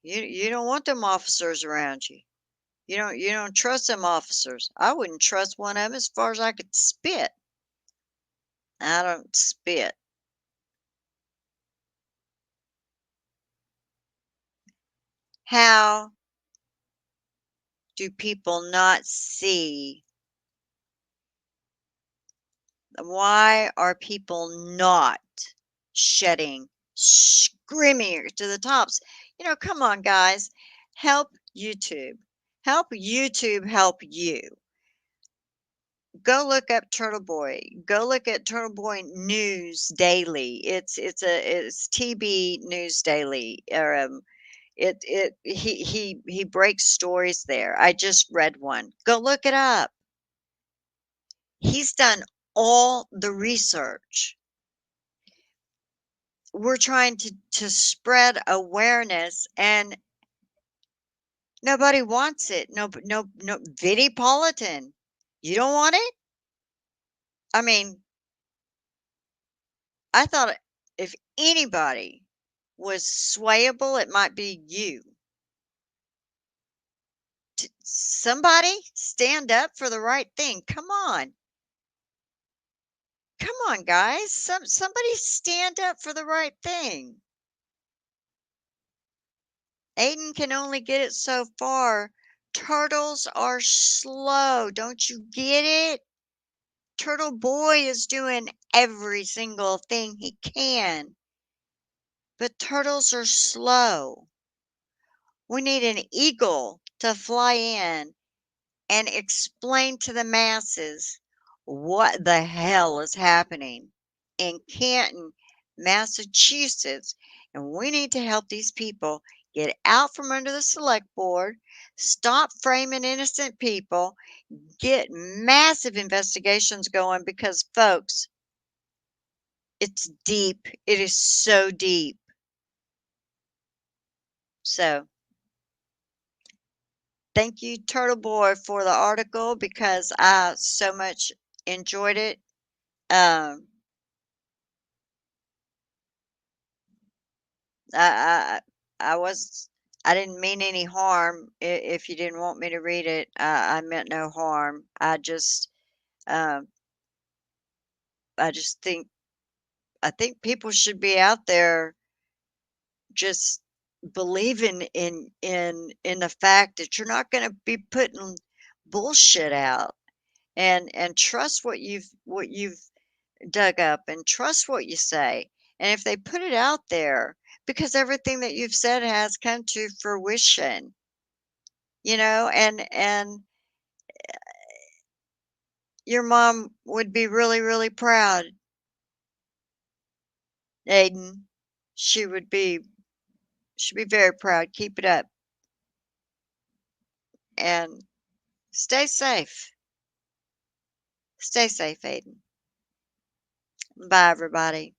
You don't want them officers around you. You don't trust them officers. I wouldn't trust one of them as far as I could spit. I don't spit. How do people not see? Why are people not shedding, screaming to the tops? Come on, guys. Help YouTube. Help YouTube help you. Go look up Turtle Boy. Go look at Turtle Boy News Daily. It's TB News Daily. Or he breaks stories there. I just read one. Go look it up. He's done all the research. We're trying to spread awareness, and nobody wants it. No, Vinnie Politan. You don't want it? I mean, I thought if anybody was swayable, it might be you. Somebody stand up for the right thing. Come on. Come on, guys. Somebody stand up for the right thing. Aiden can only get it so far. Turtles are slow. Don't you get it? Turtle Boy is doing every single thing he can, but turtles are slow. We need an eagle to fly in and explain to the masses what the hell is happening in Canton, Massachusetts. And we need to help these people get out from under the select board, stop framing innocent people, get massive investigations going, because, folks, it's deep. It is so deep. So, thank you, Turtle Boy, for the article, because I so much enjoyed it. Um, I I was I didn't mean any harm. If you didn't want me to read it, I meant no harm. Um, I just I think people should be out there just believing in the fact that you're not going to be putting bullshit out, and trust what you've dug up, and trust what you say. And if they put it out there, because everything that you've said has come to fruition, and your mom would be really, really proud, Aiden. She would be she'd be very proud. Keep it up and stay safe. Stay safe, Aiden. Bye, everybody.